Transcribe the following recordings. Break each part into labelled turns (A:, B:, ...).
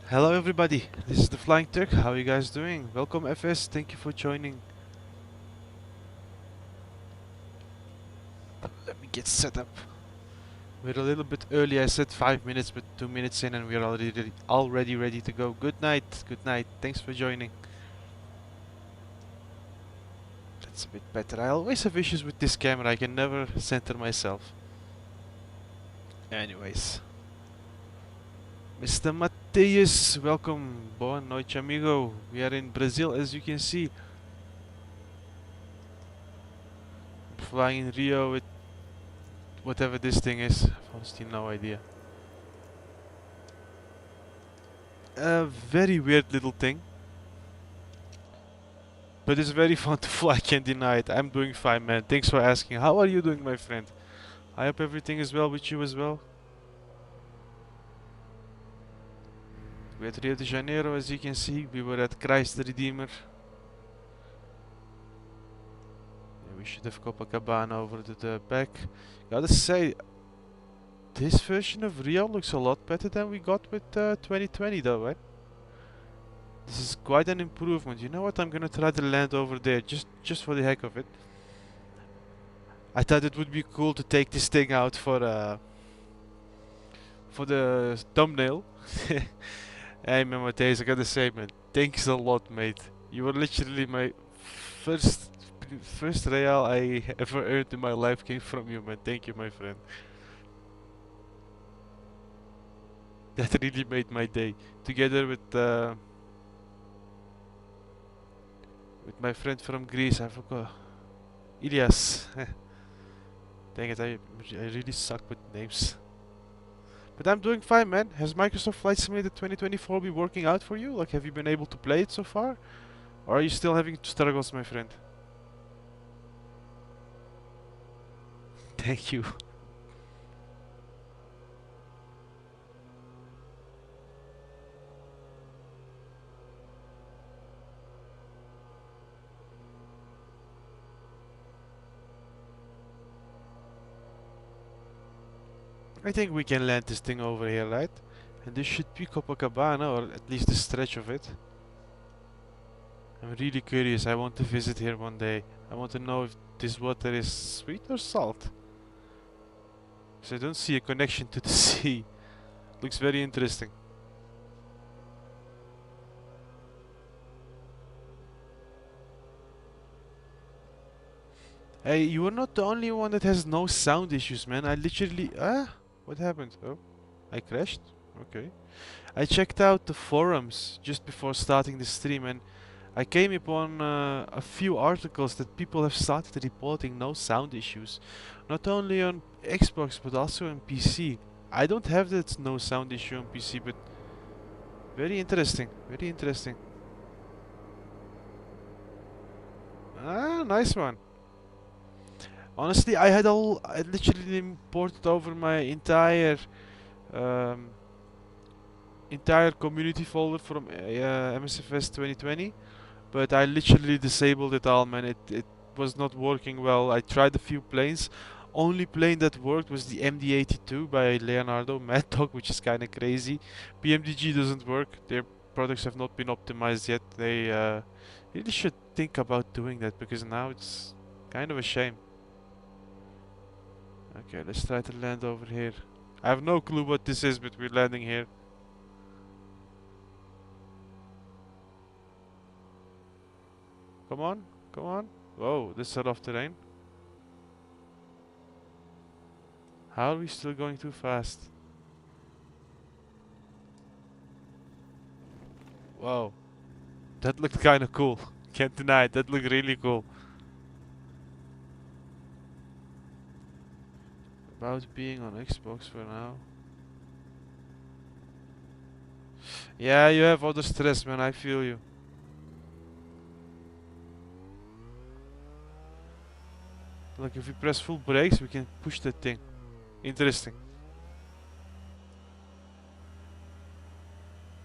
A: Hello everybody, this is the Flying Turk. How are you guys doing? Welcome FS, thank you for joining. Let me get set up. We're a little bit early, I said 5 minutes, but 2 minutes in and we're already ready to go. Good night, thanks for joining. That's a bit better. I always have issues with this camera, I can never center myself. Anyways. Mr. Mateus, welcome. Boa noite amigo. We are in Brazil as you can see. Flying in Rio with whatever this thing is. I've honestly no idea. A very weird little thing. But it's very fun to fly, can't deny it. I'm doing fine, man. Thanks for asking. How are you doing, my friend? I hope everything is well with you as well. We're at Rio de Janeiro, as you can see. We were at Christ the Redeemer. Yeah, we should have Copacabana over to the back. Gotta say, this version of Rio looks a lot better than we got with 2020 though, right? This is quite an improvement. You know what? I'm gonna try to land over there, just for the heck of it. I thought it would be cool to take this thing out for the thumbnail. Hey man, Matthijs, I gotta say, man, thanks a lot, mate. You were literally my first first real I ever earned in my life came from you, man. Thank you, my friend. That really made my day. Together with my friend from Greece, I forgot. Ilias. Dang it, I really suck with names. But I'm doing fine, man. Has Microsoft Flight Simulator 2024 been working out for you? Like, have you been able to play it so far? Or are you still having struggles, my friend? Thank you. I think we can land this thing over here, right? And this should be Copacabana, or at least a stretch of it. I'm really curious. I want to visit here one day. I want to know if this water is sweet or salt. Because I don't see a connection to the sea. Looks very interesting. Hey, you are not the only one that has no sound issues, man. I literally... Ah? What happened? Oh, I crashed? Okay. I checked out the forums just before starting the stream and I came upon a few articles that people have started reporting no sound issues. Not only on Xbox but also on PC. I don't have that no sound issue on PC, but very interesting. Very interesting. Ah, nice one. Honestly, I literally imported over my um, entire community folder from MSFS 2020, but I literally disabled it all, man. It was not working well. I tried a few planes. Only plane that worked was the MD-82 by Leonardo Mad Dog, which is kind of crazy. PMDG doesn't work. Their products have not been optimized yet. They really should think about doing that because now it's kind of a shame. Okay, let's try to land over here. I have no clue what this is, but we're landing here. Come on, come on. Whoa, this is off terrain. How are we still going too fast? Wow, that looked kinda cool. Can't deny it, that looked really cool. About being on Xbox for now. Yeah, you have other stress, man, I feel you. Like if we press full brakes, we can push that thing. Interesting.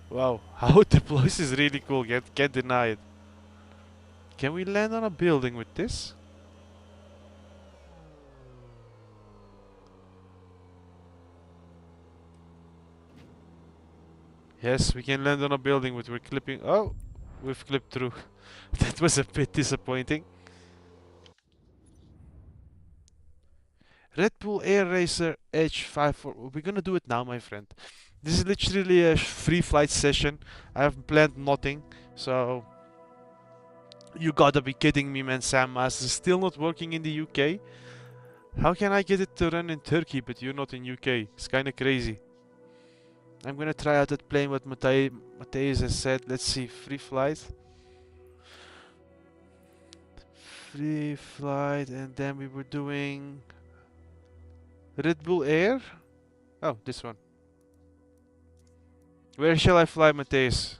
A: Wow, how it deploys is really cool, can't deny it. Can we land on a building with this? Yes, we can land on a building, but we're clipping. Oh, we've clipped through. That was a bit disappointing. Red Bull Air Racer Edge 54. We're gonna do it now, my friend. This is literally a free flight session. I have planned nothing, so you gotta be kidding me, man. Sam Masters is still not working in the UK. How can I get it to run in Turkey, but you're not in UK? It's kinda crazy. I'm gonna try out that plane what Matthäus has said. Let's see, free flight. Free flight, and then we were doing Red Bull Air. Oh, this one. Where shall I fly, Matthäus?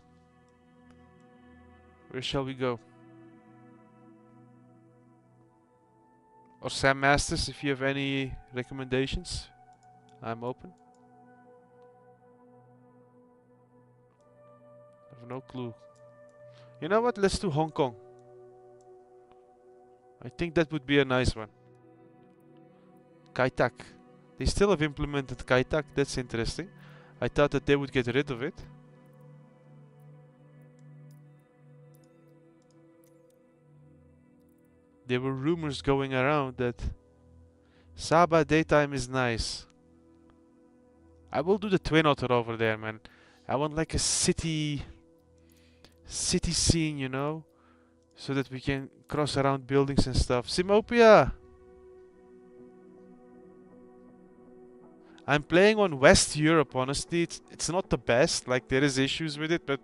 A: Where shall we go? Or Sam Masters, if you have any recommendations, I'm open. I have no clue. You know what? Let's do Hong Kong. I think that would be a nice one. Kai Tak. They still have implemented Kai Tak. That's interesting. I thought that they would get rid of it. There were rumors going around that Sabah daytime is nice. I will do the twin otter over there, man. I want like a city scene, you know, so that we can cross around buildings and stuff. Simopia! I'm playing on West Europe, honestly. It's not the best, like there is issues with it, but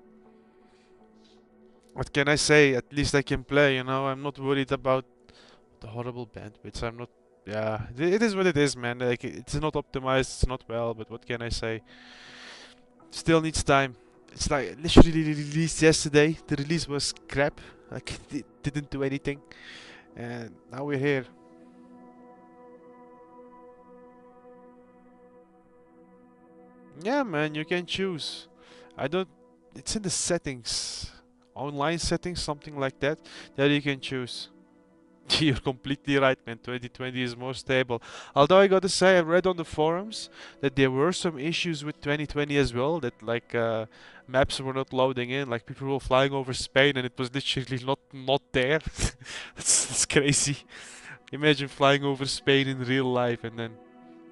A: what can I say? At least I can play, you know. I'm not worried about the horrible bandwidth. I'm not. Yeah, it is what it is, man. Like it's not optimized, it's not well, but what can I say? Still needs time. It's like literally released yesterday. The release was crap. Like it didn't do anything, and now we're here. Yeah, man, you can choose. I don't. It's in the settings, online settings, something like that. That you can choose. You're completely right, man. 2020 is more stable. Although I gotta say, I read on the forums that there were some issues with 2020 as well. That like maps were not loading in. Like people were flying over Spain and it was literally not there. That's crazy. Imagine flying over Spain in real life and then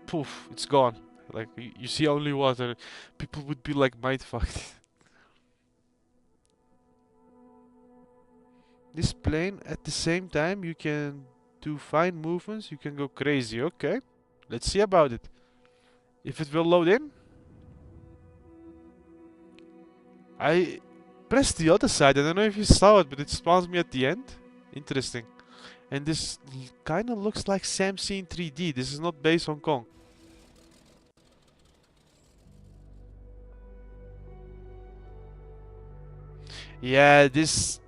A: poof, it's gone. Like you see only water. People would be like mind fucked. This plane at the same time you can do fine movements, you can go crazy. Okay, let's see about it. If it will load in, I pressed the other side. I don't know if you saw it, but it spawns me at the end. Interesting. And this kind of looks like Samsung 3D. This is not base Hong Kong. Yeah, this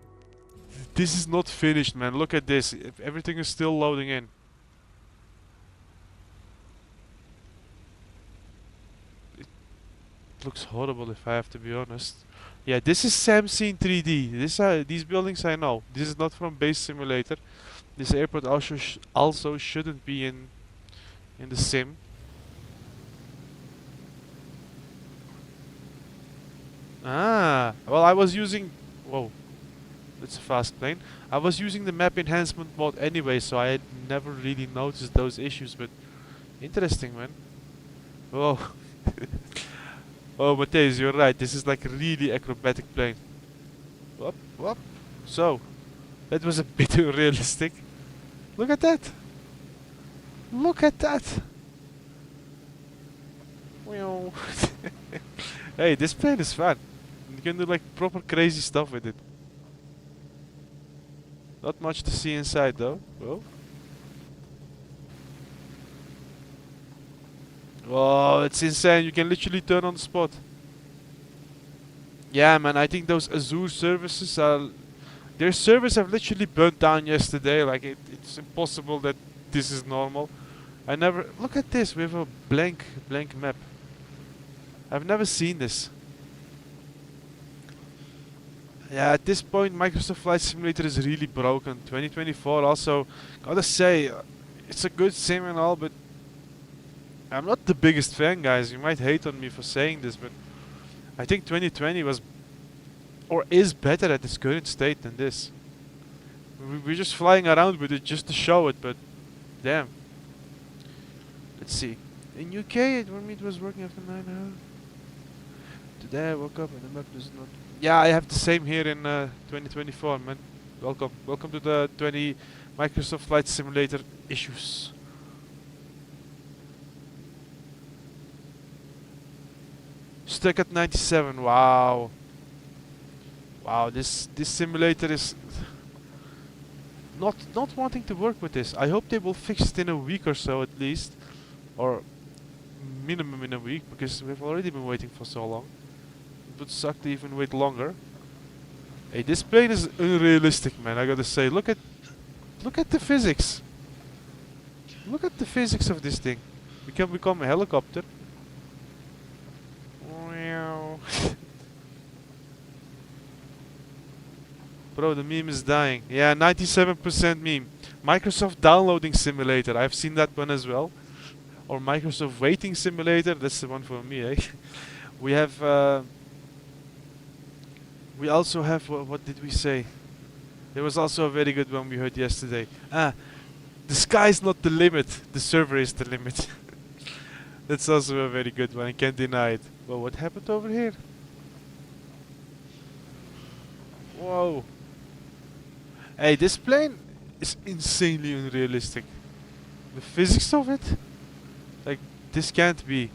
A: is not finished, man. Look at this. Everything is still loading in. It looks horrible if I have to be honest. Yeah, this is Samsung 3D. These buildings I know. This is not from Base Simulator. This airport also shouldn't be in the sim. Ah, well I was using. Whoa, that's a fast plane. I was using the map enhancement mode anyway, so I had never really noticed those issues. But interesting, man. Whoa. Oh, Matthäus, you're right. This is like a really acrobatic plane. Whoop, whoop. So, that was a bit unrealistic. Look at that. Look at that. Meow. Hey, this plane is fun. You can do like proper crazy stuff with it. Not much to see inside though. Whoa. Whoa, it's insane. You can literally turn on the spot. Yeah, man, I think those Azure services are... Their servers have literally burnt down yesterday. Like, it's impossible that this is normal. I never... Look at this. We have a blank map. I've never seen this. Yeah, at this point, Microsoft Flight Simulator is really broken. 2024 also, gotta say, it's a good sim and all, but I'm not the biggest fan, guys. You might hate on me for saying this, but I think 2020 was or is better at its current state than this. We're just flying around with it just to show it, but damn. Let's see. In UK, for me it was working after 9 hours. Today I woke up and the map does not. Yeah, I have the same here in 2024, man. Welcome. Welcome to the 20 Microsoft Flight Simulator issues. Stuck at 97. Wow. Wow, this simulator is not wanting to work with this. I hope they will fix it in a week or so at least, or minimum in a week, because we've already been waiting for so long. It would suck to even wait longer. Hey, this plane is unrealistic, man. I gotta say, look at the physics. Look at the physics of this thing. We can become a helicopter. Bro, the meme is dying. Yeah, 97% meme. Microsoft Downloading Simulator. I've seen that one as well. Or Microsoft Waiting Simulator. That's the one for me, eh? We have... we also have... What did we say? There was also a very good one we heard yesterday. The sky's not the limit. The server is the limit. That's also a very good one. I can't deny it. Well, what happened over here? Whoa. Hey, this plane is insanely unrealistic. The physics of it? Like, this can't be.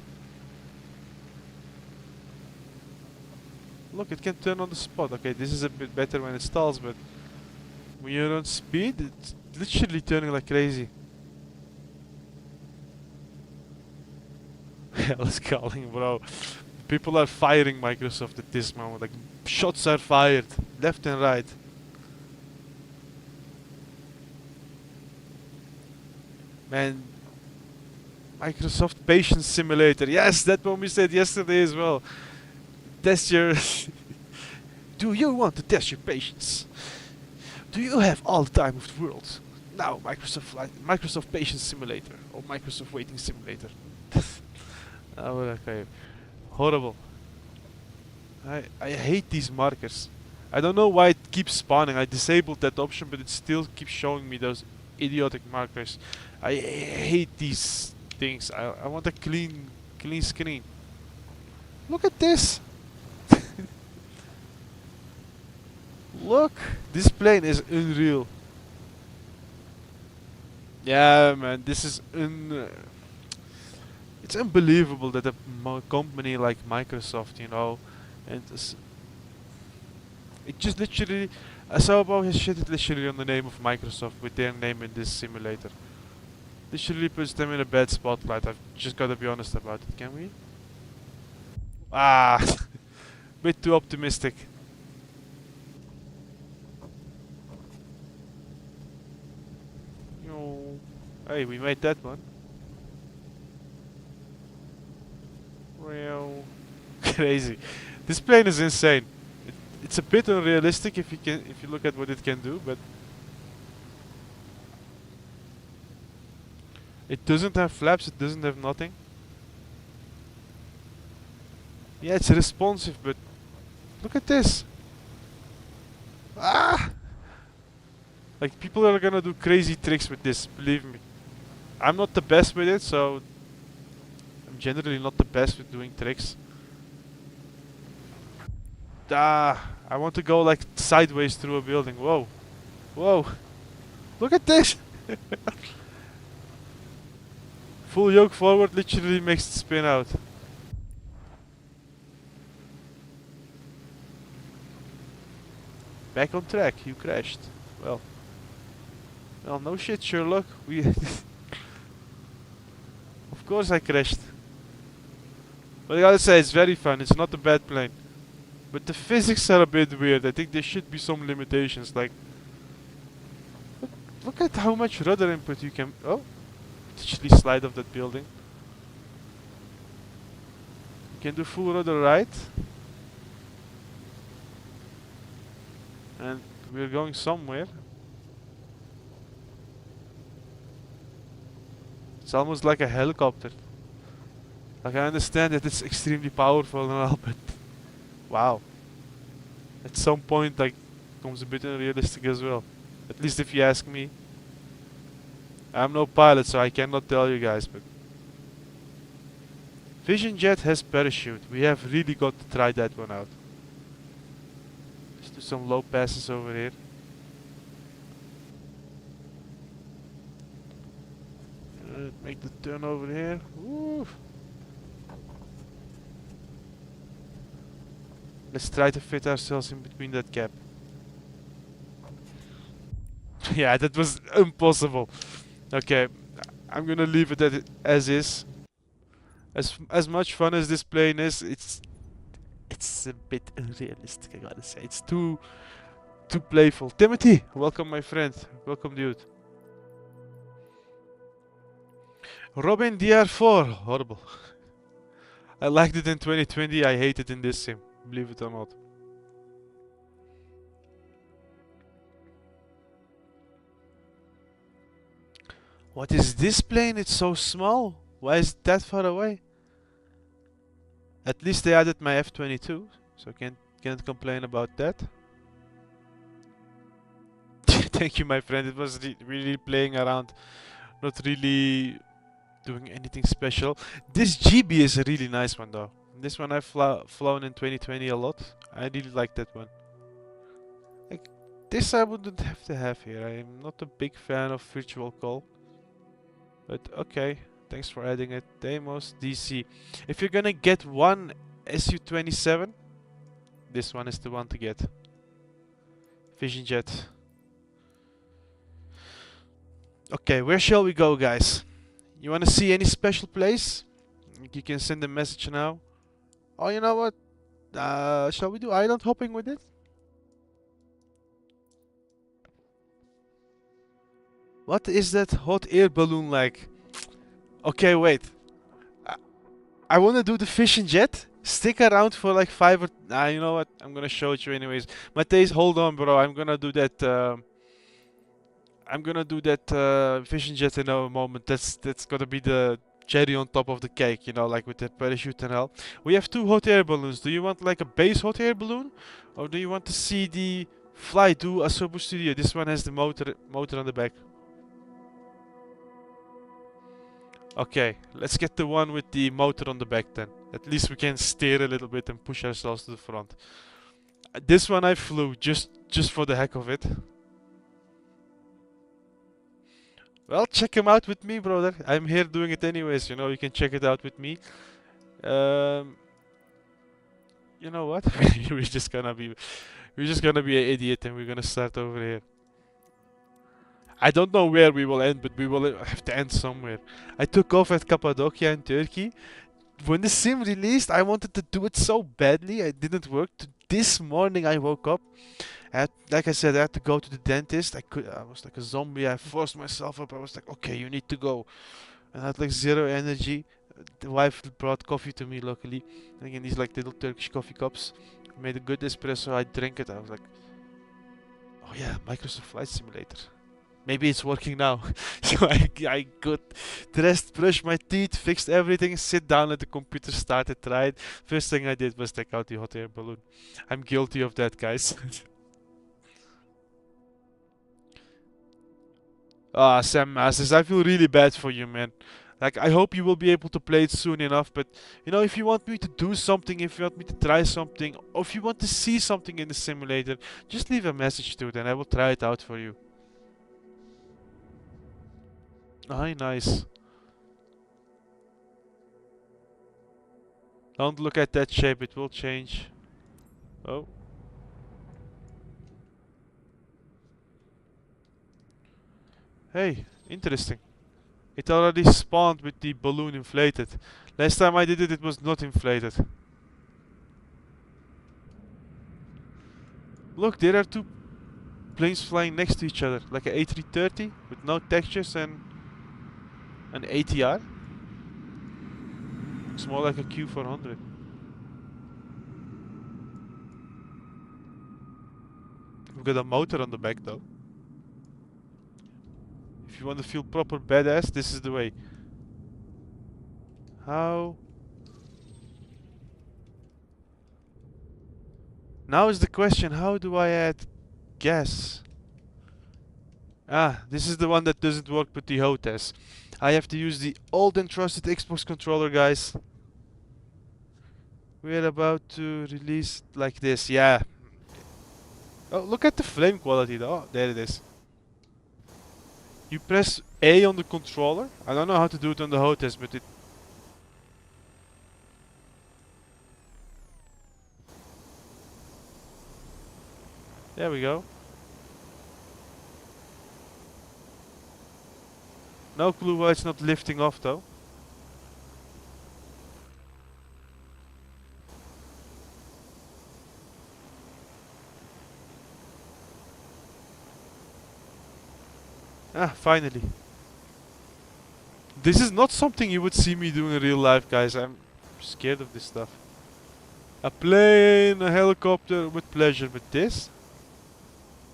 A: Look, it can turn on the spot. Okay, this is a bit better when it stalls, but when you're on speed, it's literally turning like crazy. Hell is calling, bro. People are firing Microsoft at this moment. Like, shots are fired left and right. Man, Microsoft Patience Simulator. Yes, that one we said yesterday as well. Test your... Do you want to test your patience? Do you have all the time of the world? Now, Microsoft Patience Simulator or Microsoft Waiting Simulator. Oh, okay. Horrible. I hate these markers. I don't know why it keeps spawning. I disabled that option, but it still keeps showing me those idiotic markers. I hate these things. I want a clean screen. Look at this. Look, this plane is unreal. Yeah, man, this is it's unbelievable that a company like Microsoft, you know, and it just literally, I saw about his shit literally on the name of Microsoft with their name in this simulator. Literally puts them in a bad spotlight. I've just got to be honest about it. Can we? Ah, bit too optimistic. Yo, hey, we made that one. Real crazy. This plane is insane. It's a bit unrealistic if you look at what it can do, but it doesn't have flaps. It doesn't have nothing. Yeah, it's responsive, but look at this. Ah! Like, people are gonna do crazy tricks with this, believe me. I'm not the best with it, so I'm generally not the best with doing tricks. Ah, I want to go like sideways through a building. Whoa. Whoa. Look at this. Full yoke forward literally makes it spin out. Back on track. You crashed. Well, no shit, Sherlock. We of course I crashed. But I gotta say, it's very fun. It's not a bad plane. But the physics are a bit weird. I think there should be some limitations. Like, look at how much rudder input you can... Oh, literally slide off that building. You can do full rudder right. And we're going somewhere. It's almost like a helicopter. Like, I understand that it's extremely powerful and all, but Wow. At some point, like, becomes a bit unrealistic as well. At least if you ask me. I'm no pilot, so I cannot tell you guys, but Vision Jet has parachute. We have really got to try that one out. Let's do some low passes over here. Make the turn over here. Woo. Let's try to fit ourselves in between that gap. Yeah, that was impossible. Okay, I'm gonna leave it as is. As much fun as this plane is, it's a bit unrealistic. I gotta say, it's too playful. Timothy, welcome, my friend. Welcome, dude. Robin DR4, horrible. I liked it in 2020. I hate it in this sim. Believe it or not. What is this plane? It's so small. Why is it that far away? At least they added my F-22, so can't complain about that. Thank you, my friend. It was really playing around, not really doing anything special. This GB is a really nice one, though. This one I've flown in 2020 a lot. I really like that one. Like, this I wouldn't have to have here. I'm not a big fan of virtual call. But okay, thanks for adding it. Deimos DC. If you're gonna get one Su-27, this one is the one to get. Vision Jet. Okay, where shall we go, guys? You wanna see any special place? You can send a message now. Oh, you know what? Shall we do island hopping with it? What is that hot air balloon like? Okay, wait. I want to do the Vision Jet. Stick around for like 5 or... you know what? I'm gonna show it you anyways. Matthijs, hold on, bro. I'm gonna do that... Vision Jet in a moment. That's gonna be the cherry on top of the cake, you know, like with the parachute and all. We have 2 hot air balloons. Do you want like a base hot air balloon? Or do you want to see the fly to Asobu Studio? This one has the motor on the back. Okay, let's get the one with the motor on the back then. At least we can steer a little bit and push ourselves to the front. This one I flew just for the heck of it. Well, check him out with me, brother. I'm here doing it anyways, you know, you can check it out with me. You know what? we're just gonna be an idiot and we're gonna start over here. I don't know where we will end, but we will have to end somewhere. I took off at Cappadocia in Turkey. When the sim released, I wanted to do it so badly. It didn't work. This morning I woke up. Like I said, I had to go to the dentist. I was like a zombie. I forced myself up. I was like, okay, you need to go. And I had like zero energy. The wife brought coffee to me, luckily. Again, these like little Turkish coffee cups. Made a good espresso. I drank it. I was like, oh yeah, Microsoft Flight Simulator. Maybe it's working now. So I got dressed, brushed my teeth, fixed everything, sit down at the computer, started, tried. First thing I did was take out the hot air balloon. I'm guilty of that, guys. Ah, Sam Masters, I feel really bad for you, man. Like, I hope you will be able to play it soon enough, but, you know, if you want me to do something, if you want me to try something, or if you want to see something in the simulator, just leave a message to it and I will try it out for you. Aye, nice. Don't look at that shape, it will change. Oh. Hey, interesting. It already spawned with the balloon inflated. Last time I did it, it was not inflated. Look, there are 2 planes flying next to each other, like an A330 with no textures and an ATR. Looks more like a Q400. We've got a motor on the back though. If you want to feel proper badass, this is the way. How? Now is the question, how do I add gas? Ah, this is the one that doesn't work with the HOTAS. I have to use the old and trusted Xbox controller, guys. We're about to release like this, yeah. Oh, look at the flame quality though. Oh, there it is. You press A on the controller. I don't know how to do it on the HOTAS, but it... There we go. No clue why it's not lifting off though. Ah, finally. This is not something you would see me do in real life, guys. I'm scared of this stuff. A plane, a helicopter, with pleasure. But this?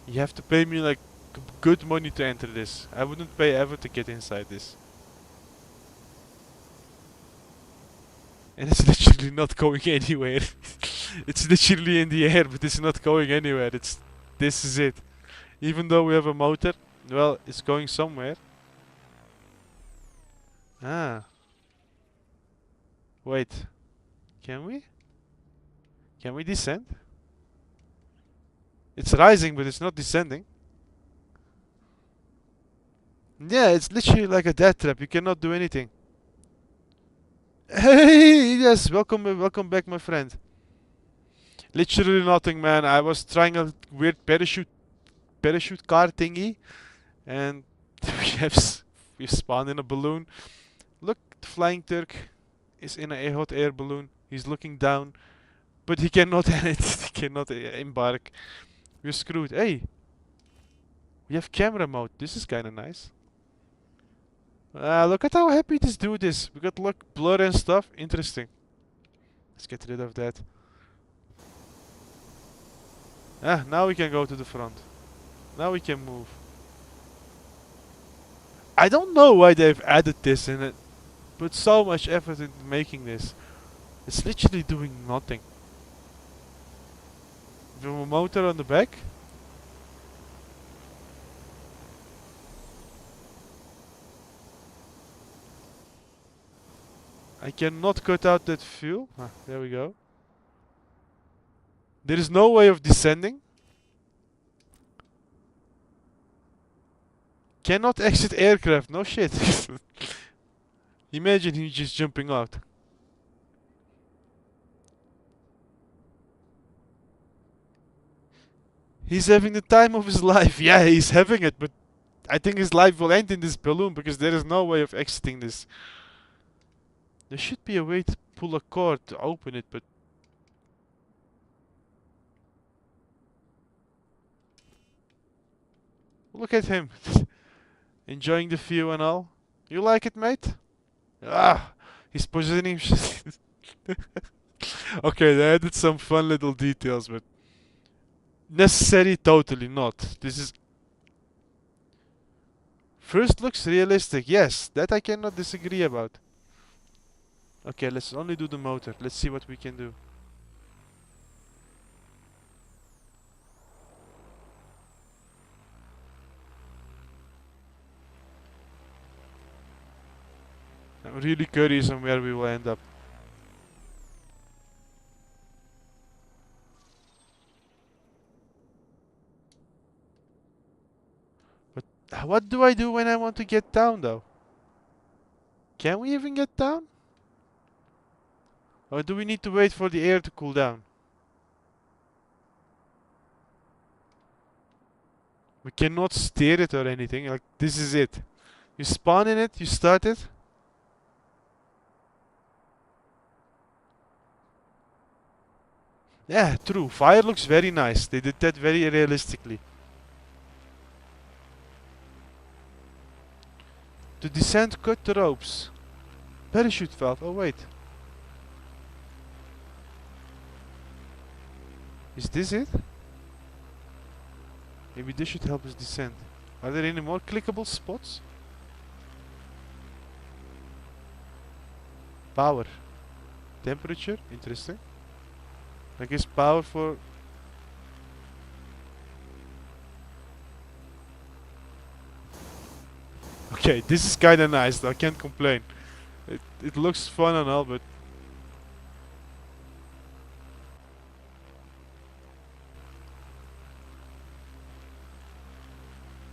A: You have to pay me like good money to enter this. I wouldn't pay ever to get inside this. And it's literally not going anywhere. It's literally in the air, but it's not going anywhere. This is it. Even though we have a motor, well, it's going somewhere. Ah. Wait. Can we? Can we descend? It's rising, but it's not descending. Yeah, it's literally like a death trap. You cannot do anything. Hey, yes, welcome back, my friend. Literally nothing, man. I was trying a weird parachute car thingy, and we spawned in a balloon. Look, the flying Turk is in a hot air balloon. He's looking down, but he cannot he cannot embark. We're screwed. Hey, we have camera mode. This is kind of nice. Look at how happy this dude is. We got like blur and stuff. Interesting. Let's get rid of that. Ah, now we can go to the front. Now we can move. I don't know why they've added this in it. Put so much effort into making this. It's literally doing nothing. We have a motor on the back. I cannot cut out that fuel. Ah, there we go. There is no way of descending. Cannot exit aircraft. No shit. Imagine him just jumping out. He's having the time of his life. Yeah, he's having it, but I think his life will end in this balloon because there is no way of exiting this. There should be a way to pull a cord to open it, but... Look at him. Enjoying the view and all. You like it, mate? Ah, he's positioning. Okay, they added some fun little details, but necessary totally not. This is... First looks realistic, yes, that I cannot disagree about. Okay, let's only do the motor. Let's see what we can do. I'm really curious on where we will end up. But what do I do when I want to get down though? Can we even get down? Or do we need to wait for the air to cool down? We cannot steer it or anything, like this is it. You spawn in it, you start it. Yeah, true. Fire looks very nice. They did that very realistically. To descend, cut the ropes. Parachute valve. Oh, wait. Is this it? Maybe this should help us descend. Are there any more clickable spots? Power. Temperature. Interesting. I guess power for Okay, this is kinda nice, I can't complain. It looks fun and all, but...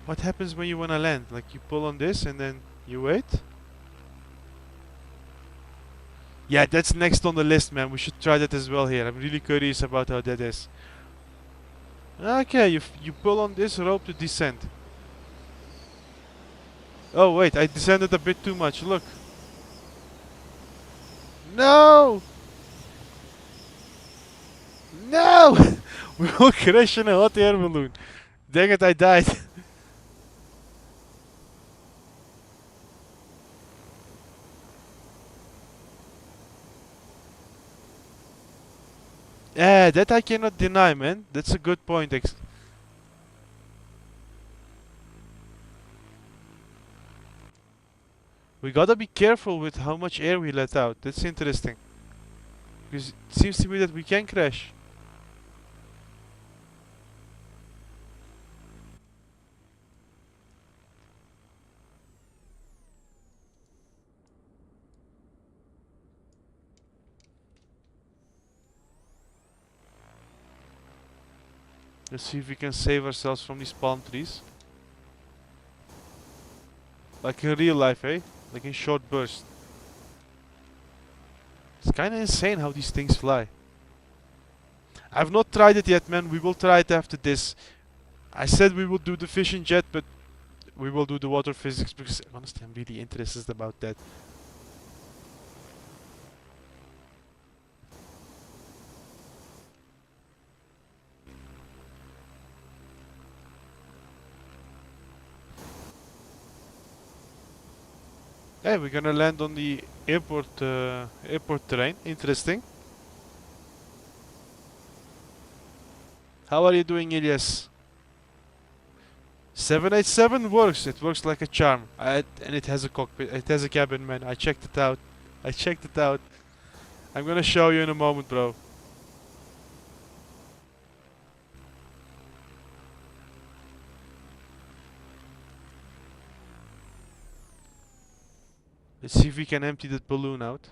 A: What happens when you wanna land? Like, you pull on this and then you wait? Yeah, that's next on the list, man. We should try that as well here. I'm really curious about how that is. Okay, you pull on this rope to descend. Oh wait, I descended a bit too much, look. No! No! We will crash in a hot air balloon. Dang it, I died. Yeah, that I cannot deny, man. That's a good point. We gotta be careful with how much air we let out. That's interesting. Because it seems to me that we can crash. Let's see if we can save ourselves from these palm trees. Like in real life, eh? Like in short bursts. It's kinda insane how these things fly. I've not tried it yet, man. We will try it after this. I said we will do the fishing jet, but we will do the water physics because honestly I'm really interested about that. Hey, we're gonna land on the airport terrain. Interesting. How are you doing, Elias? 787 works. It works like a charm. And it has a cockpit. It has a cabin, man. I checked it out. I checked it out. I'm gonna show you in a moment, bro. Let's see if we can empty that balloon out.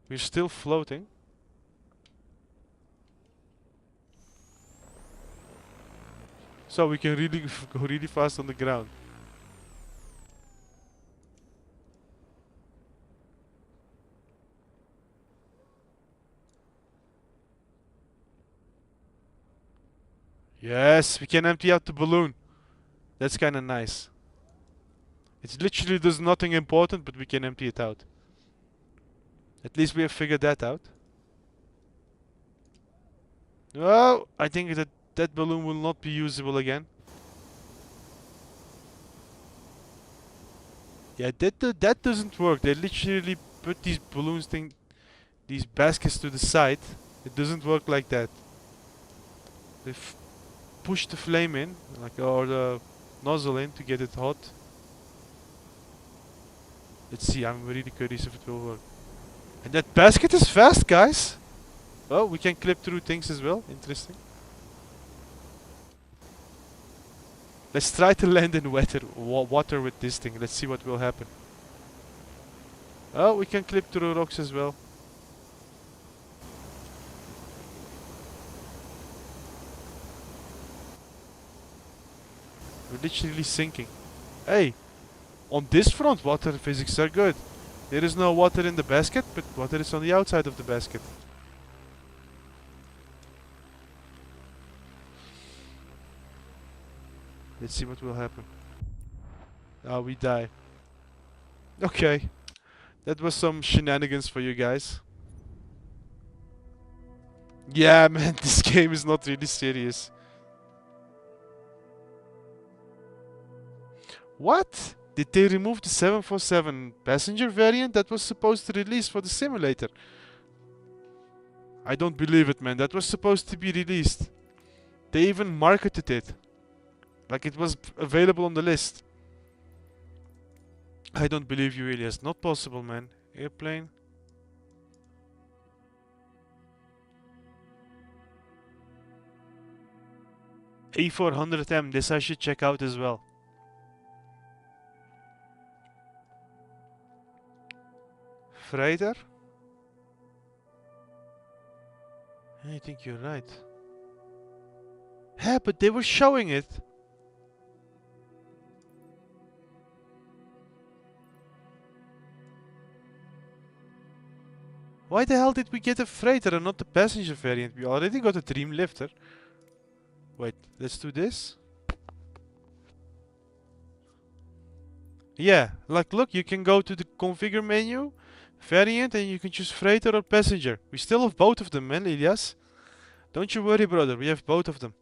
A: We're still floating. So we can really go really fast on the ground. Yes, we can empty out the balloon. That's kind of nice. It literally does nothing important, but we can empty it out. At least we have figured that out. Oh, I think that balloon will not be usable again. Yeah, that doesn't work. They literally put these these baskets to the side. It doesn't work like that. They push the flame in, like, or the nozzle in to get it hot. Let's see, I'm really curious if it will work. And that basket is fast, guys! Oh, we can clip through things as well. Interesting. Let's try to land in water with this thing. Let's see what will happen. Oh, we can clip through rocks as well. We're literally sinking. Hey! On this front, water physics are good. There is no water in the basket, but water is on the outside of the basket. Let's see what will happen. Oh, we die. Okay. That was some shenanigans for you guys. Yeah, man, this game is not really serious. What? Did they remove the 747 passenger variant that was supposed to release for the simulator? I don't believe it, man. That was supposed to be released. They even marketed it. Like it was available on the list. I don't believe you, Elias. Not possible, man. Airplane. A400M, this I should check out as well. Freighter? I think you're right. Yeah, but they were showing it. Why the hell did we get a freighter and not the passenger variant? We already got a Dream Lifter. Wait, let's do this. Yeah, like look, you can go to the configure menu, variant, and you can choose freighter or passenger. We still have both of them, man, Elias. Don't you worry, brother, we have both of them.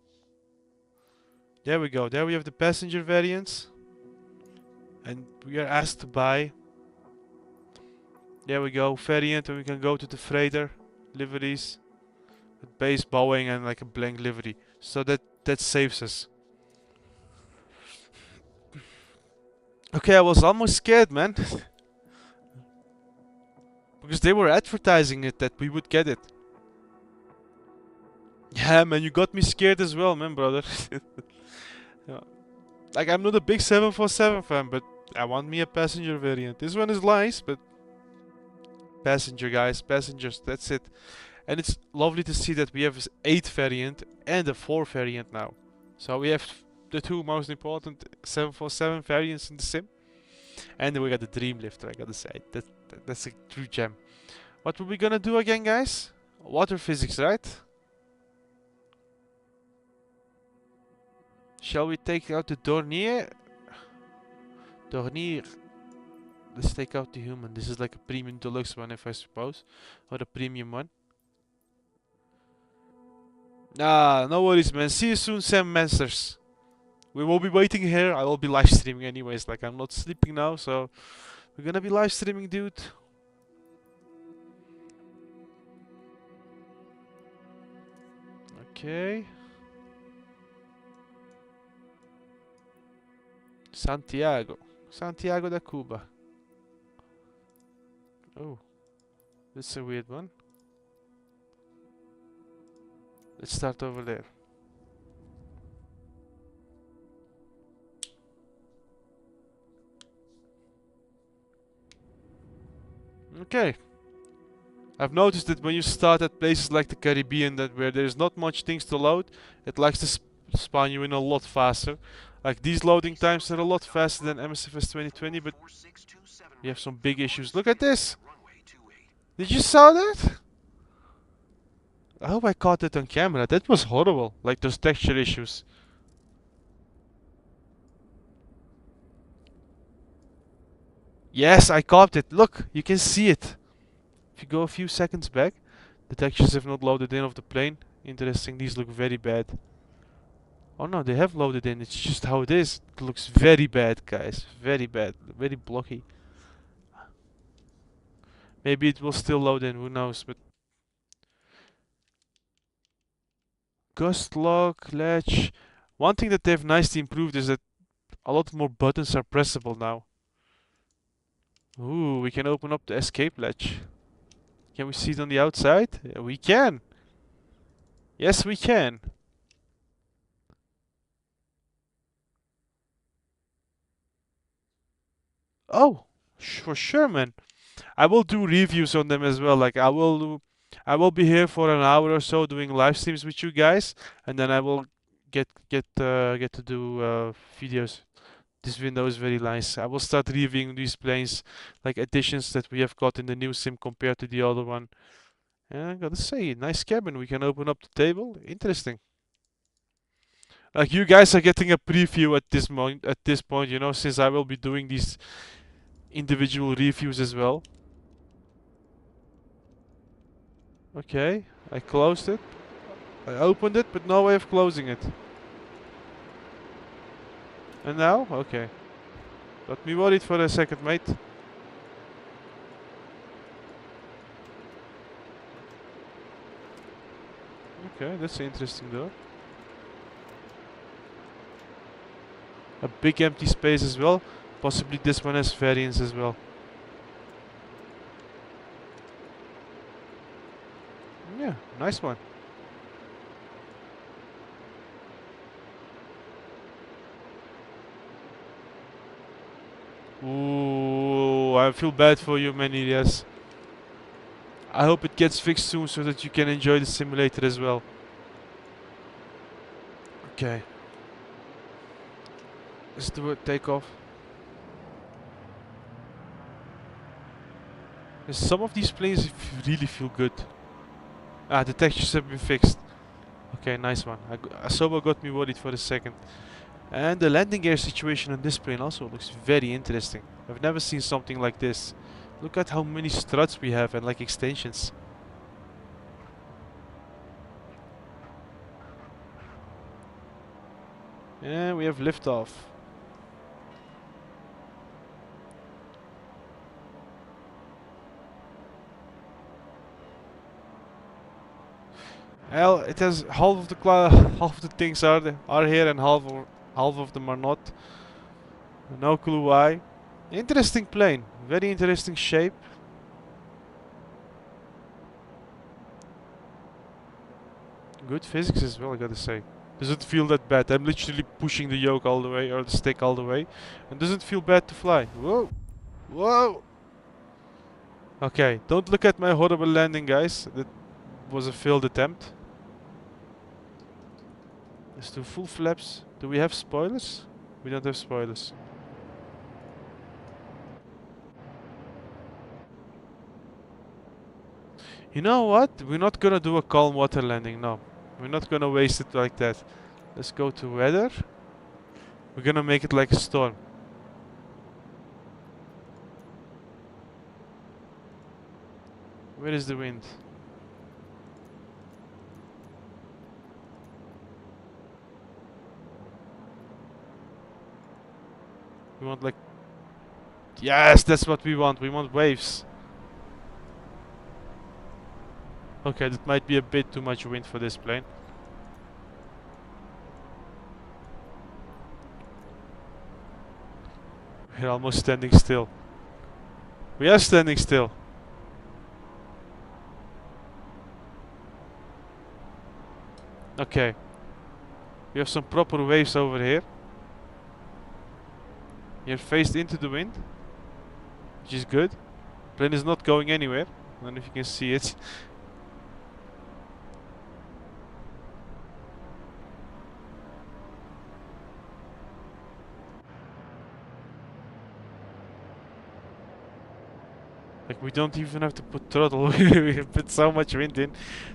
A: There we go, there we have the passenger variants. And we are asked to buy. There we go, variant, and we can go to the freighter liveries. With base Boeing and like a blank livery. So that saves us. Okay, I was almost scared, man. Because they were advertising it that we would get it. Yeah, man, you got me scared as well, man, brother. Yeah. Like, I'm not a big 747 fan, but I want me a passenger variant. This one is nice, but passenger, guys, passengers, that's it. And it's lovely to see that we have this 8 variant and a 4 variant now. So we have the two most important 747 variants in the sim. And then we got the Dream Lifter, I gotta say. That's a true gem. What were we gonna do again, guys? Water physics, right? Shall we take out the Dornier? Dornier. Let's take out the human. This is like a premium deluxe one, if I suppose. Or a premium one. Ah, no worries, man. See you soon, Sam Masters. We will be waiting here. I will be live streaming anyways. Like, I'm not sleeping now, so we're gonna be live streaming, dude. Okay. Santiago. Santiago da Cuba. Oh, that's a weird one. Let's start over there. Okay. I've noticed that when you start at places like the Caribbean, that where there's not much things to load, it likes to spawn you in a lot faster. Like these loading times are a lot faster than MSFS 2020, but we have some big issues. Look at this! Did you saw that? I hope I caught it on camera. That was horrible. Like those texture issues. Yes, I caught it. Look, you can see it. If you go a few seconds back, the textures have not loaded in of the plane. Interesting, these look very bad. Oh no, they have loaded in, it's just how it is. It looks very bad, guys. Very bad, very blocky. Maybe it will still load in, who knows, but... Gust lock, latch... One thing that they've nicely improved is that a lot more buttons are pressable now. Ooh, we can open up the escape latch. Can we see it on the outside? Yeah, we can! Yes, we can! Oh! For sure, man! I will do reviews on them as well. Like I will be here for an hour or so doing live streams with you guys, and then I will get to do videos. This window is very nice. I will start reviewing these planes, like additions that we have got in the new sim compared to the other one. And I gotta say, nice cabin. We can open up the table. Interesting. Like you guys are getting a preview at this point, you know, since I will be doing these individual reviews as well. Okay, I closed it. I opened it, but no way of closing it. And now? Okay. Got me worried for a second, mate. Okay, that's interesting door. A big empty space as well. Possibly this one has variants as well. Yeah, nice one. Ooh, I feel bad for you, man, Elias. I hope it gets fixed soon so that you can enjoy the simulator as well. Okay. Let's do a takeoff. Some of these planes really feel good. Ah, the textures have been fixed. Okay, nice one. Asoba got me worried for a second. And the landing gear situation on this plane also looks very interesting. I've never seen something like this. Look at how many struts we have and like extensions. And we have liftoff. Well, it has half of the things are here and half of them are not. No clue why. Interesting plane, very interesting shape. Good physics as well, I gotta say. Doesn't feel that bad. I'm literally pushing the yoke all the way, or the stick all the way, and doesn't feel bad to fly. Whoa, whoa. Okay, don't look at my horrible landing, guys. That was a failed attempt. Let's do full flaps. Do we have spoilers? We don't have spoilers. You know what? We're not gonna do a calm water landing, no. We're not gonna waste it like that. Let's go to weather. We're gonna make it like a storm. Where is the wind? We want like... Yes, that's what we want. We want waves. Okay, that might be a bit too much wind for this plane. We're almost standing still. We are standing still. Okay. We have some proper waves over here. You're faced into the wind, which is good. Plane is not going anywhere. I don't know if you can see it. Like, we don't even have to put throttle. We have put so much wind in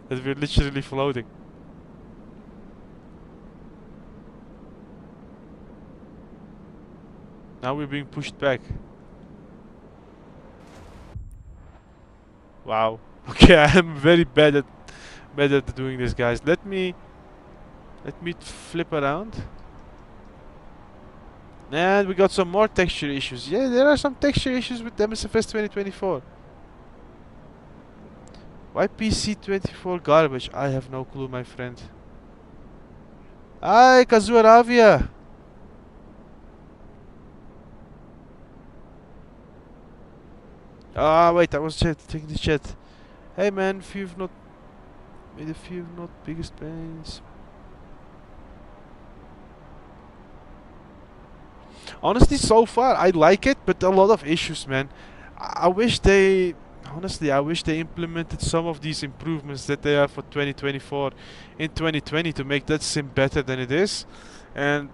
A: that we're literally floating. Now we're being pushed back. Wow. Okay, I'm very bad at doing this, guys. Let me flip around. And we got some more texture issues. Yeah, there are some texture issues with MSFS 2024. Why PC24 garbage? I have no clue, my friend. Hi, Kazuaravia! Ah, wait, I was checking the chat. Hey man, if you've not made a few not biggest pains. Honestly, so far I like it, but a lot of issues, man. I wish they, honestly, I wish they implemented some of these improvements that they have for 2024 in 2020 to make that sim better than it is, and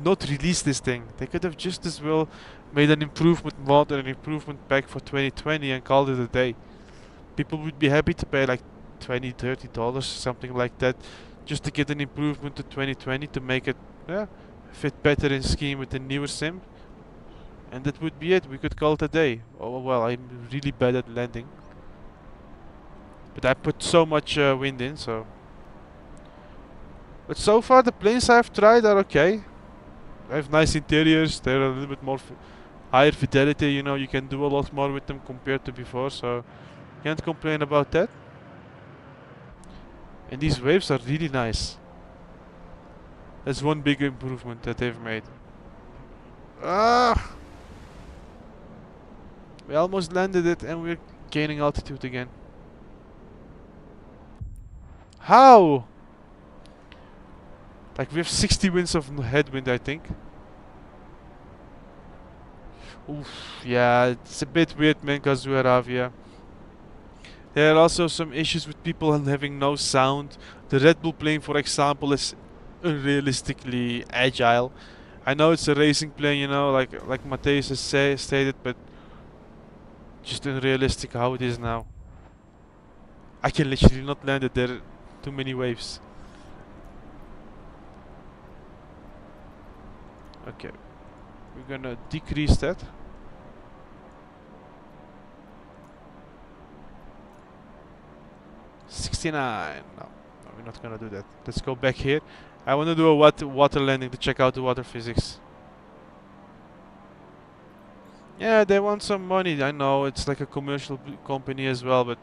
A: not release this thing. They could have just as well made an improvement mod and an improvement pack for 2020 and called it a day. People would be happy to pay like $20-30, something like that, just to get an improvement to 2020 to make it fit better in scheme with the newer sim. And that would be it. We could call it a day. Oh well, I'm really bad at landing, but I put so much wind in, so. But so far the planes I've tried are okay. I have nice interiors. They're a little bit more higher fidelity. You know, you can do a lot more with them compared to before, so can't complain about that. And these waves are really nice. That's one big improvement that they've made. Ah! We almost landed it and we're gaining altitude again. How? Like, we have 60 winds of headwind, I think. Oof, yeah, it's a bit weird, man, because we're Avia. There are also some issues with people having no sound. The Red Bull plane, for example, is unrealistically agile. I know it's a racing plane, you know, like Mateus has stated, but just unrealistic how it is now. I can literally not land it. There are too many waves. Okay, we're gonna decrease that. $69. No, we're not gonna do that. Let's go back here. I wanna do a water landing to check out the water physics. Yeah, they want some money. I know it's like a commercial company as well, but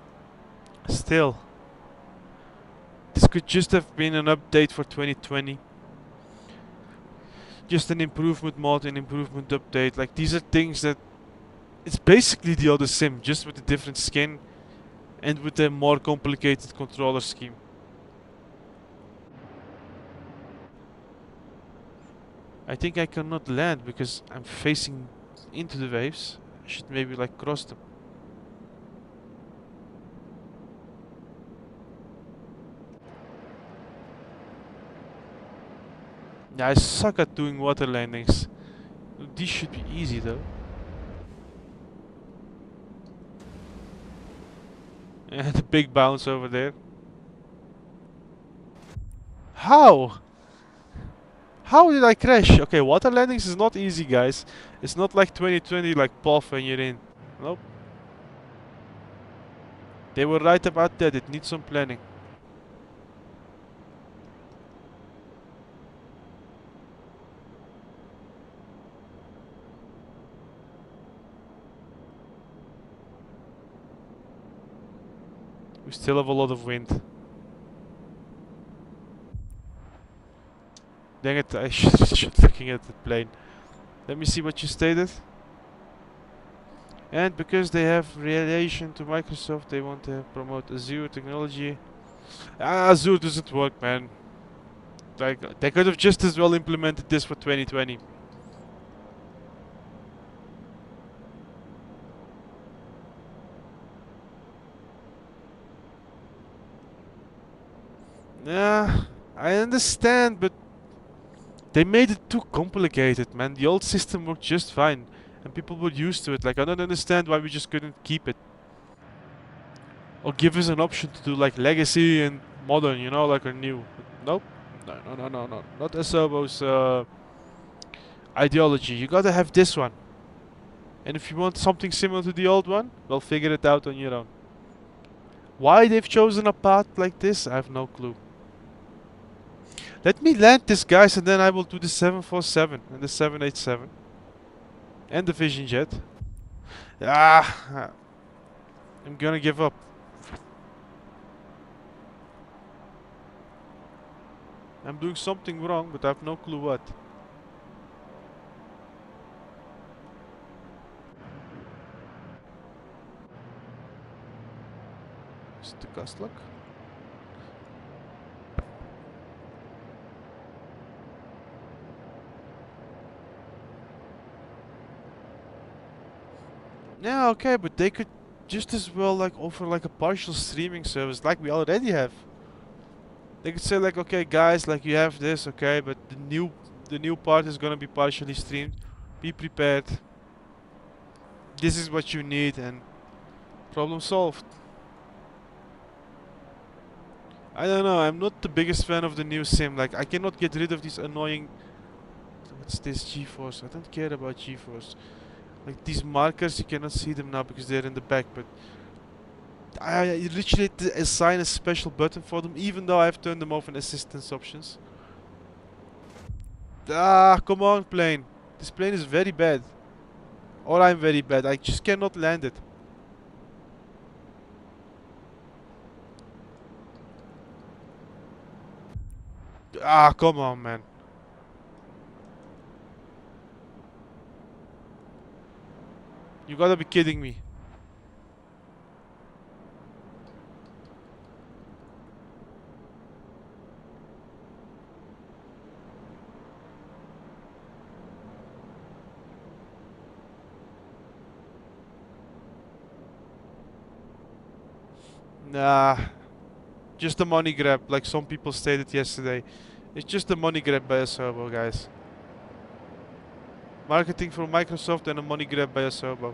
A: still, this could just have been an update for 2020. Just an improvement mod, an improvement update. Like these are things that it's basically the other sim, just with a different skin and with a more complicated controller scheme. I think I cannot land because I'm facing into the waves. I should maybe like cross them. Yeah, I suck at doing water landings. These should be easy though. And the big bounce over there. How? How did I crash? Okay, water landings is not easy, guys. It's not like 2020, like puff and you're in. Nope. They were right about that. It needs some planning. We still have a lot of wind. Dang it, I should looking at the plane. Let me see what you stated. And because they have relation to Microsoft, they want to promote Azure technology. Ah, Azure doesn't work, man. Like, they could have just as well implemented this for 2020. Yeah, I understand, but they made it too complicated, man. The old system worked just fine, and people were used to it. Like, I don't understand why we just couldn't keep it. Or give us an option to do like legacy and modern, you know, like a new. Nope. No, no, no, no, no. Not Asobo's ideology. You gotta have this one. And if you want something similar to the old one, well, figure it out on your own. Why they've chosen a path like this, I have no clue. Let me land this, guys, and then I will do the 747 and the 787 and the Vision Jet. Ah, I'm gonna give up. I'm doing something wrong, but I have no clue what. Is it the gust luck? Yeah, okay, but they could just as well like offer like a partial streaming service like we already have. They could say like, okay guys, like you have this, okay, but the new part is gonna be partially streamed. Be prepared. This is what you need and problem solved. I don't know, I'm not the biggest fan of the new sim. Like I cannot get rid of these annoying what's this GeForce? I don't care about GeForce. Like these markers you cannot see them now because they're in the back, but I literally had to assign a special button for them even though I've turned them off in assistance options. Ah, come on plane. This plane is very bad. Or I'm very bad. I just cannot land it. Ah, come on, man. You gotta be kidding me. Nah, just a money grab, like some people stated yesterday. It's just a money grab by a servo, guys. Marketing from Microsoft and a money grab by a servo.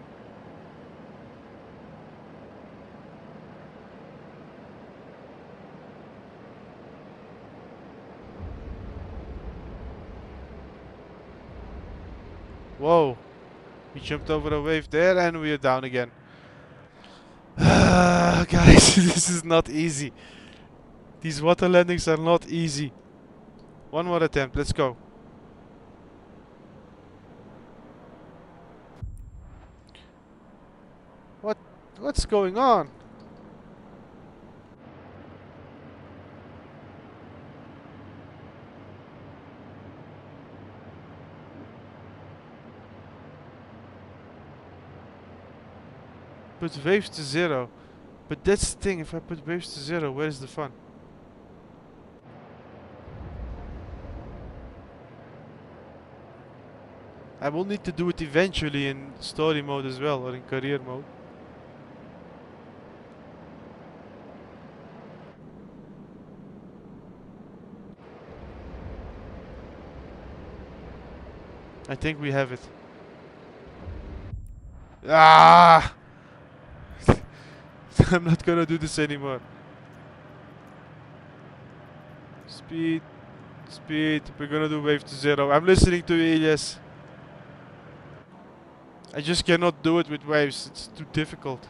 A: Whoa, we jumped over a wave there and we are down again. Guys, this is not easy. These water landings are not easy. One more attempt, let's go. What's going on? Put waves to 0. But that's the thing, if I put waves to 0, where's the fun? I will need to do it eventually in story mode as well, or in career mode. I think we have it. Ah! I'm not gonna do this anymore. Speed. Speed. We're gonna do wave to 0. I'm listening to you, Elias. I just cannot do it with waves. It's too difficult.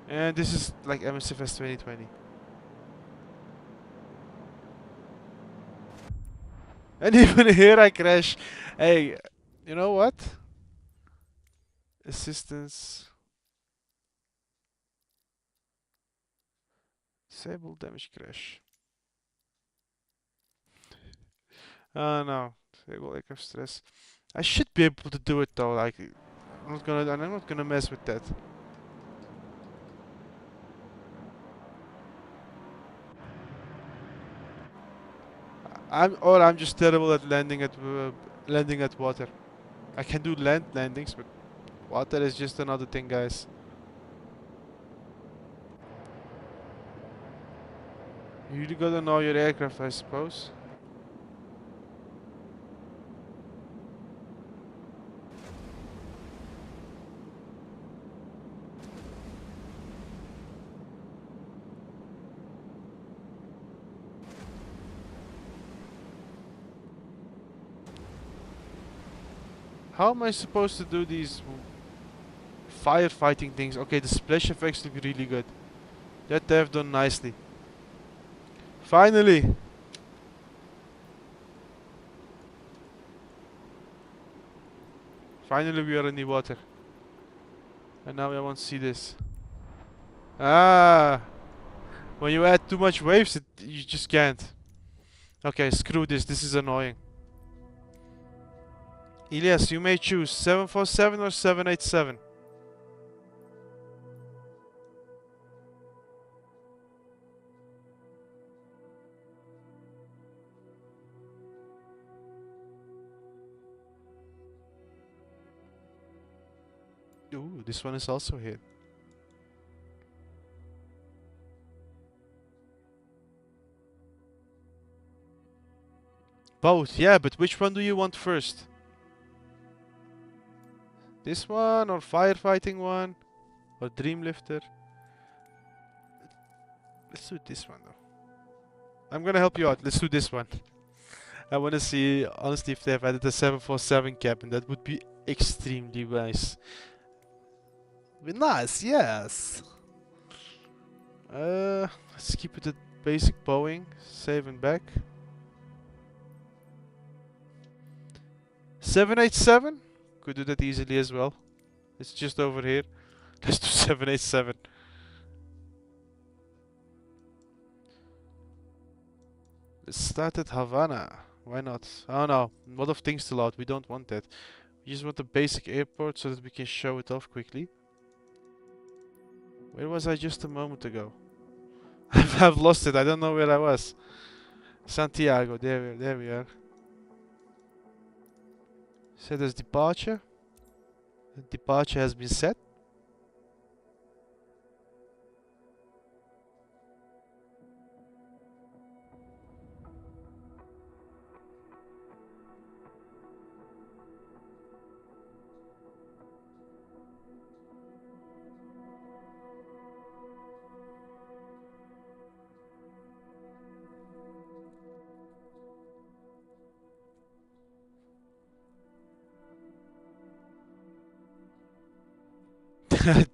A: And this is like MSFS 2020. And even here I crash. Hey, you know what? Assistance. Disable damage crash. Oh no. Disable aircraft stress. I should be able to do it though, like I'm not gonna mess with that. I'm just terrible at landing at water. I can do land landings, but water is just another thing, guys. You really gotta know your aircraft, I suppose. How am I supposed to do these firefighting things? Okay, the splash effects look really good. That they have done nicely. Finally! Finally we are in the water. And now I want to see this. Ah! When you add too much waves, you just can't. Okay, screw this. This is annoying. Elias, you may choose 747 or 787. Ooh, this one is also here. Both, yeah, but which one do you want first? This one or firefighting one? Or Dreamlifter? Let's do this one though. I'm gonna help you out. Let's do this one. I wanna see, honestly, if they have added a 747 cabin. That would be extremely nice. Be nice, yes. Let's keep it at basic Boeing. Save and back. 787? Could do that easily as well. It's just over here. Let's do 787. Let's start at Havana. Why not? Oh no, a lot of things to load. We don't want that. We just want a basic airport so that we can show it off quickly. Where was I just a moment ago? I've lost it. I don't know where I was. Santiago. There we are. Set as departure. The departure has been set.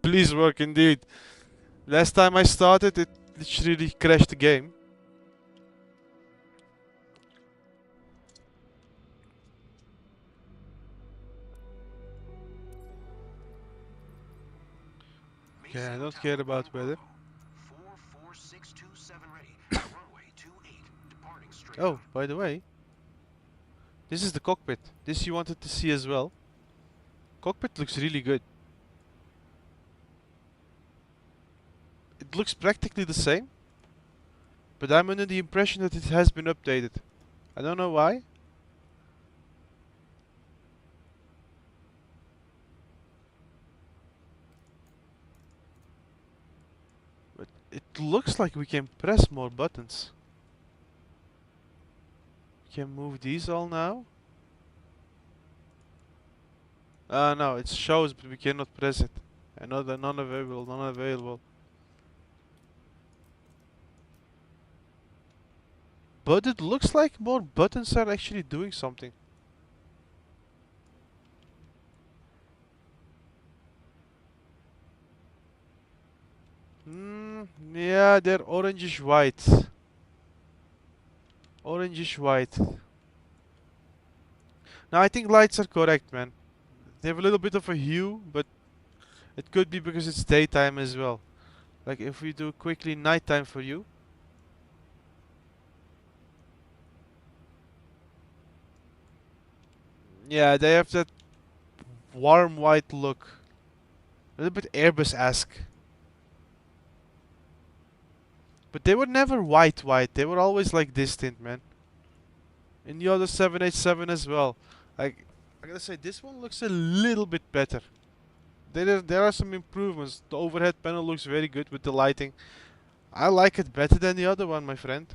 A: Please work indeed. Last time I started, it literally crashed the game. Okay, I don't care about weather. Oh, by the way, this is the cockpit. This you wanted to see as well. Cockpit looks really good. It looks practically the same, but I'm under the impression that it has been updated. I don't know why. But it looks like we can press more buttons. We can move these all now. No, it shows, but we cannot press it. Another non-available, non-available. But it looks like more buttons are actually doing something. Yeah, they're orangish white. Orangish white. Now I think lights are correct, man. They have a little bit of a hue, but it could be because it's daytime as well. Like if we do quickly nighttime for you. Yeah, they have that warm white look. A little bit Airbus-esque. But they were never white. They were always like this tint, man. In the other 787 as well. Like, I gotta say, this one looks a little bit better. There are some improvements. The overhead panel looks very good with the lighting. I like it better than the other one, my friend.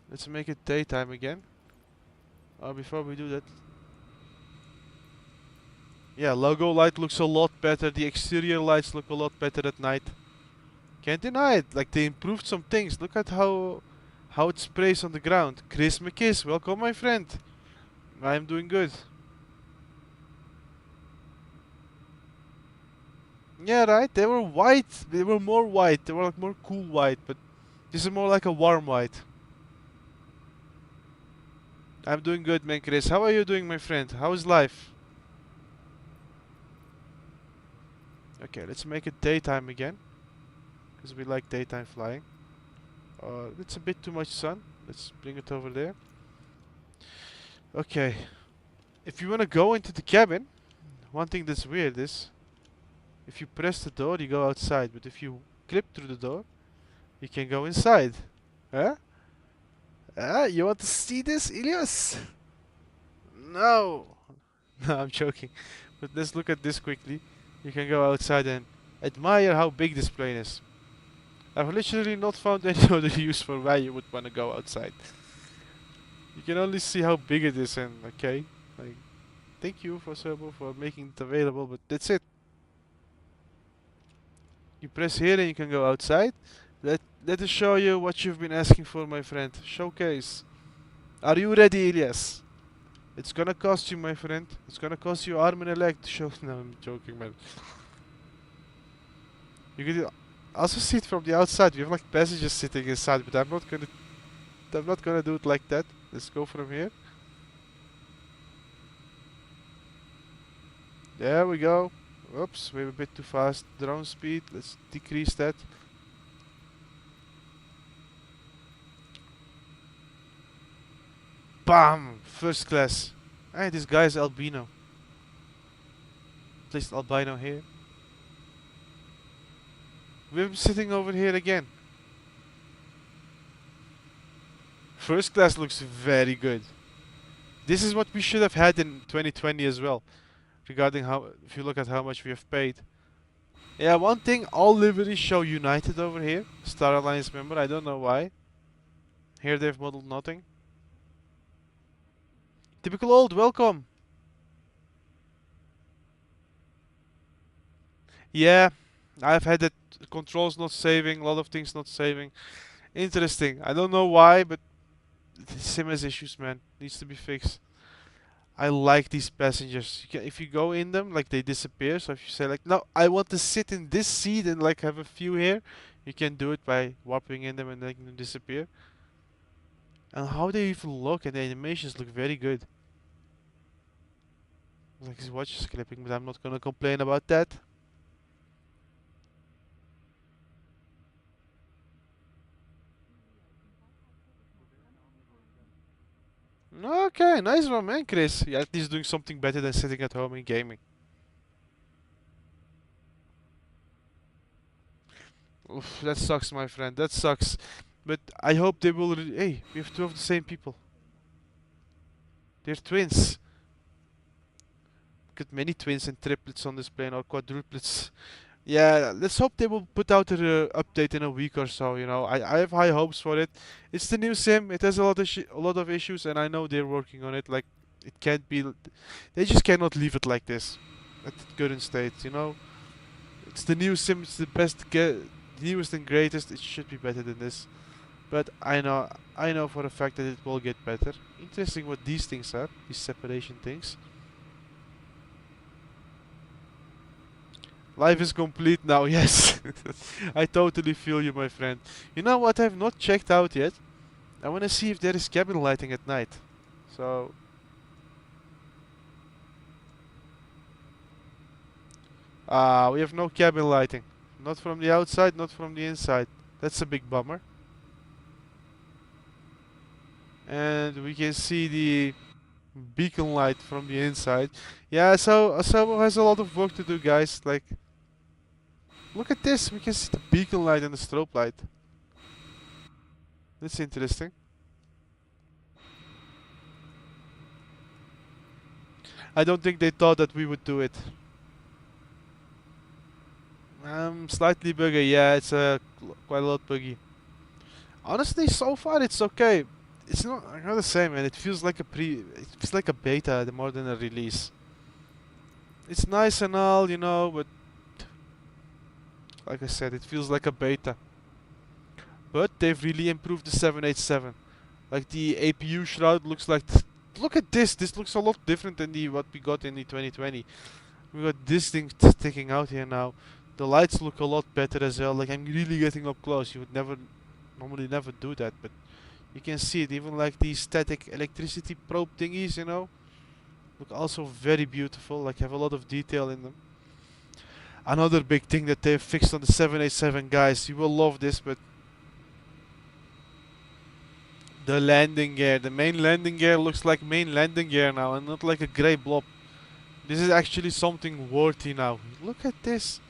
A: Let's make it daytime again. Before we do that. Yeah, logo light looks a lot better. The exterior lights look a lot better at night. Can't deny it. Like, they improved some things. Look at how it sprays on the ground. Chris McKiss, welcome, my friend. I am doing good. Yeah, right. They were white. They were more white. They were like more cool white, but this is more like a warm white. I'm doing good, man, Chris. How are you doing, my friend? How is life? Okay, let's make it daytime again, because we like daytime flying. It's a bit too much sun. Let's bring it over there. Okay. If you want to go into the cabin, one thing that's weird is if you press the door, you go outside. But if you clip through the door, you can go inside. Huh? You want to see this, Ilias? No. No, I'm joking. But let's look at this quickly. You can go outside and admire how big this plane is. I've literally not found any other use for why you would want to go outside. You can only see how big it is, and okay, like, thank you for Serbo for making it available, but that's it. You press here and you can go outside. Let us show you what you've been asking for, my friend. Showcase. Are you ready, Elias? It's gonna cost you, my friend. It's gonna cost you arm and a leg to show. No, I'm joking, man. You can also see it from the outside. We have like passengers sitting inside, but I'm not gonna do it like that. Let's go from here. There we go. Oops, we're a bit too fast. Drone speed. Let's decrease that. Bam! First class. Hey, this guy is albino. Placed albino here. We're sitting over here again. First class looks very good. This is what we should have had in 2020 as well. Regarding how, if you look at how much we have paid. Yeah, one thing, all liveries show United over here. Star Alliance member, I don't know why. Here they've modeled nothing. Typical old, welcome. Yeah, I've had that controls not saving, a lot of things not saving. Interesting. I don't know why, but sim has issues, man. Needs to be fixed. I like these passengers. If you go in them, like they disappear. So if you say like, no, I want to sit in this seat and like have a few here, you can do it by warping in them and making them disappear. And how they even look and the animations look very good. Like his watch is clipping, but I'm not gonna complain about that. Okay, nice one, man, Chris. You're at least doing something better than sitting at home and gaming. Oof, that sucks, my friend. That sucks. But I hope they will. Hey, we have two of the same people. They're twins. Got many twins and triplets on this plane, or quadruplets. Yeah, let's hope they will put out an update in a week or so. You know, I have high hopes for it. It's the new sim. It has a lot of issues, and I know they're working on it. Like, it can't be. They just cannot leave it like this, at the current state. You know, it's the new sim. It's the best, newest and greatest. It should be better than this. But I know for a fact that it will get better. Interesting what these things are. These separation things. Life is complete now, yes. I totally feel you, my friend. You know what I've not checked out yet? I want to see if there is cabin lighting at night. So... we have no cabin lighting. Not from the outside, not from the inside. That's a big bummer. And we can see the beacon light from the inside. Yeah, so Asobo has a lot of work to do, guys. Like... Look at this, we can see the beacon light and the strobe light. That's interesting. I don't think they thought that we would do it. Slightly buggy, yeah, it's quite a lot buggy. Honestly, so far it's okay. It's not the same, man. It feels like it feels like a beta more than a release. It's nice and all, you know, but like I said, it feels like a beta. But they've really improved the 787. Like the APU shroud looks like... Look at this! This looks a lot different than what we got in the 2020. We got this thing sticking out here now. The lights look a lot better as well. Like I'm really getting up close. You would normally never do that, but you can see it. Even like these static electricity probe thingies, you know, look also very beautiful. Like have a lot of detail in them. Another big thing that they've fixed on the 787, guys, you will love this, but the landing gear, the main landing gear looks like main landing gear now and not like a grey blob. This is actually something worthy now. Look at this.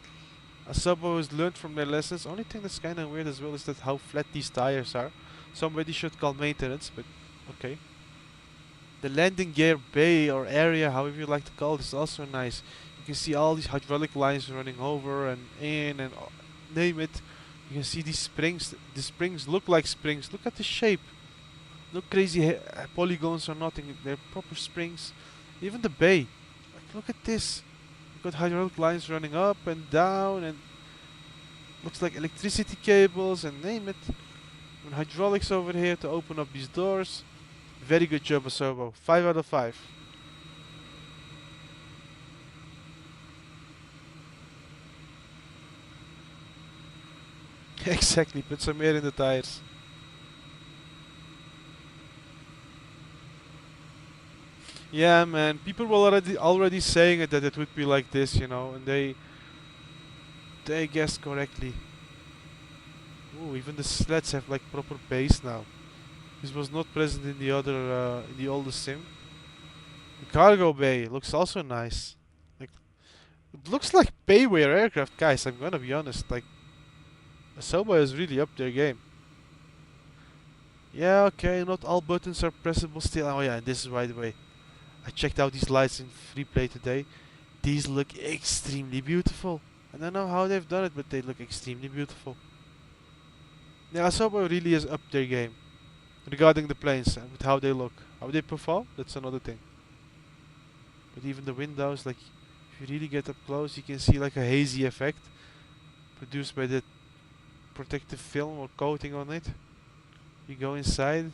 A: Asobo has learned from their lessons. Only thing that's kind of weird as well is that how flat these tires are. Somebody should call maintenance, but okay. The landing gear bay or area, however you like to call it, is also nice. You can see all these hydraulic lines running over and in and name it. You can see these springs. The springs look like springs. Look at the shape. No crazy polygons or nothing. They're proper springs. Even the bay. Like, look at this. You've got hydraulic lines running up and down and looks like electricity cables and name it. And hydraulics over here to open up these doors. Very good job, Asobo. 5 out of 5. Exactly, put some air in the tires. Yeah, man. People were already saying it that it would be like this, you know, and they guessed correctly. Ooh, even the sleds have like proper base now. This was not present in the other in the older sim. The cargo bay looks also nice. Like it looks like Payware aircraft, guys. I'm gonna be honest. Like Asobo has really upped their game. Yeah, okay. Not all buttons are pressable still. Oh yeah, and this is by the way. I checked out these lights in Freeflight today. These look extremely beautiful. I don't know how they've done it, but they look extremely beautiful. Yeah, Asobo really has upped their game regarding the planes and with how they look. How they perform, that's another thing. But even the windows, like, if you really get up close, you can see like a hazy effect produced by the protective film or coating on it. You go inside.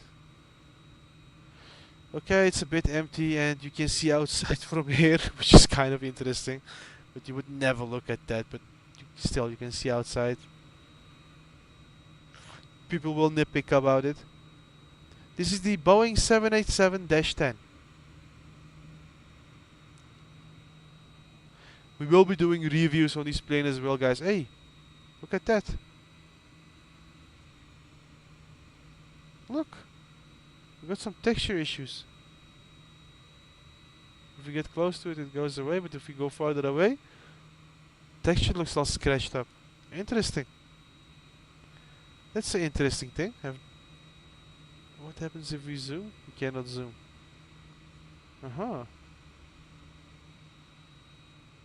A: Okay, it's a bit empty and you can see outside from here, which is kind of interesting. But you would never look at that, but still you can see outside. People will nitpick about it. This is the Boeing 787-10. We will be doing reviews on this plane as well, guys. Hey, look at that. Look, we got some texture issues. If we get close to it, it goes away, but if we go farther away, texture looks all scratched up. Interesting. That's an interesting thing. What happens if we zoom? We cannot zoom.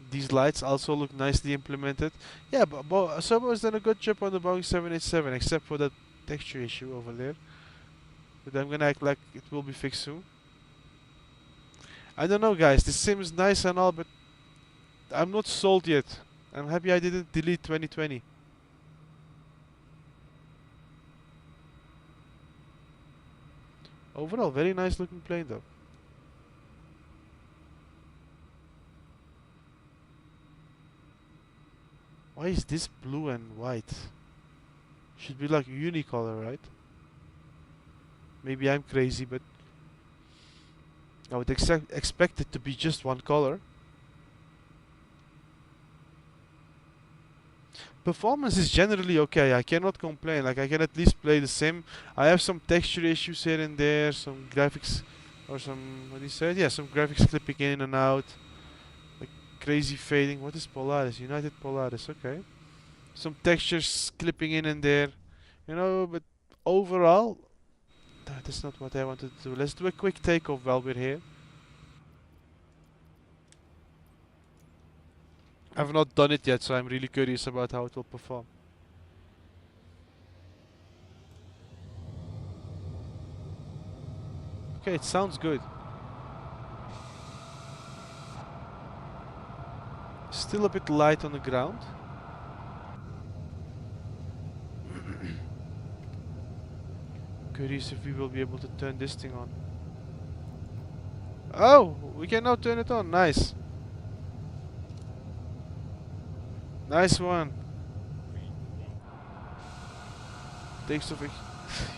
A: These lights also look nicely implemented. Yeah, but Asobo has done a good job on the Boeing 787, except for that texture issue over there. But I'm gonna act like it will be fixed soon. I don't know, guys. This sim is nice and all, but I'm not sold yet. I'm happy I didn't delete 2020. Overall, very nice looking plane though. Why is this blue and white? Should be like unicolor, right? Maybe I'm crazy, but I would expect it to be just one color. Performance is generally okay. I cannot complain. Like, I can at least play the sim. I have some texture issues here and there, some graphics, or some, what do you say? Yeah, some graphics clipping in and out, like crazy fading. What is Polaris? United Polaris. Okay. Some textures clipping in and there, you know. But overall, that's not what I wanted to do. Let's do a quick takeoff while we're here. I've not done it yet, so I'm really curious about how it will perform. Okay, it sounds good. Still a bit light on the ground. Curious if we will be able to turn this thing on. Oh, we can now turn it on. Nice. Nice one. Takes off. You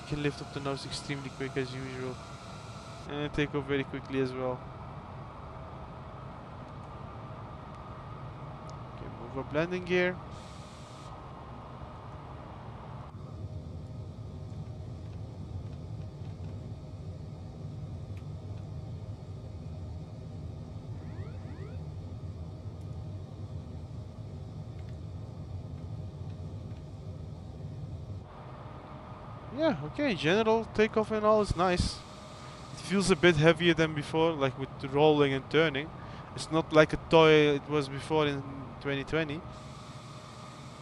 A: can lift up the nose extremely quick as usual. And take off very quickly as well. Okay, move up landing gear. Yeah, okay, general takeoff and all is nice. It feels a bit heavier than before, like with the rolling and turning. It's not like a toy it was before in 2020.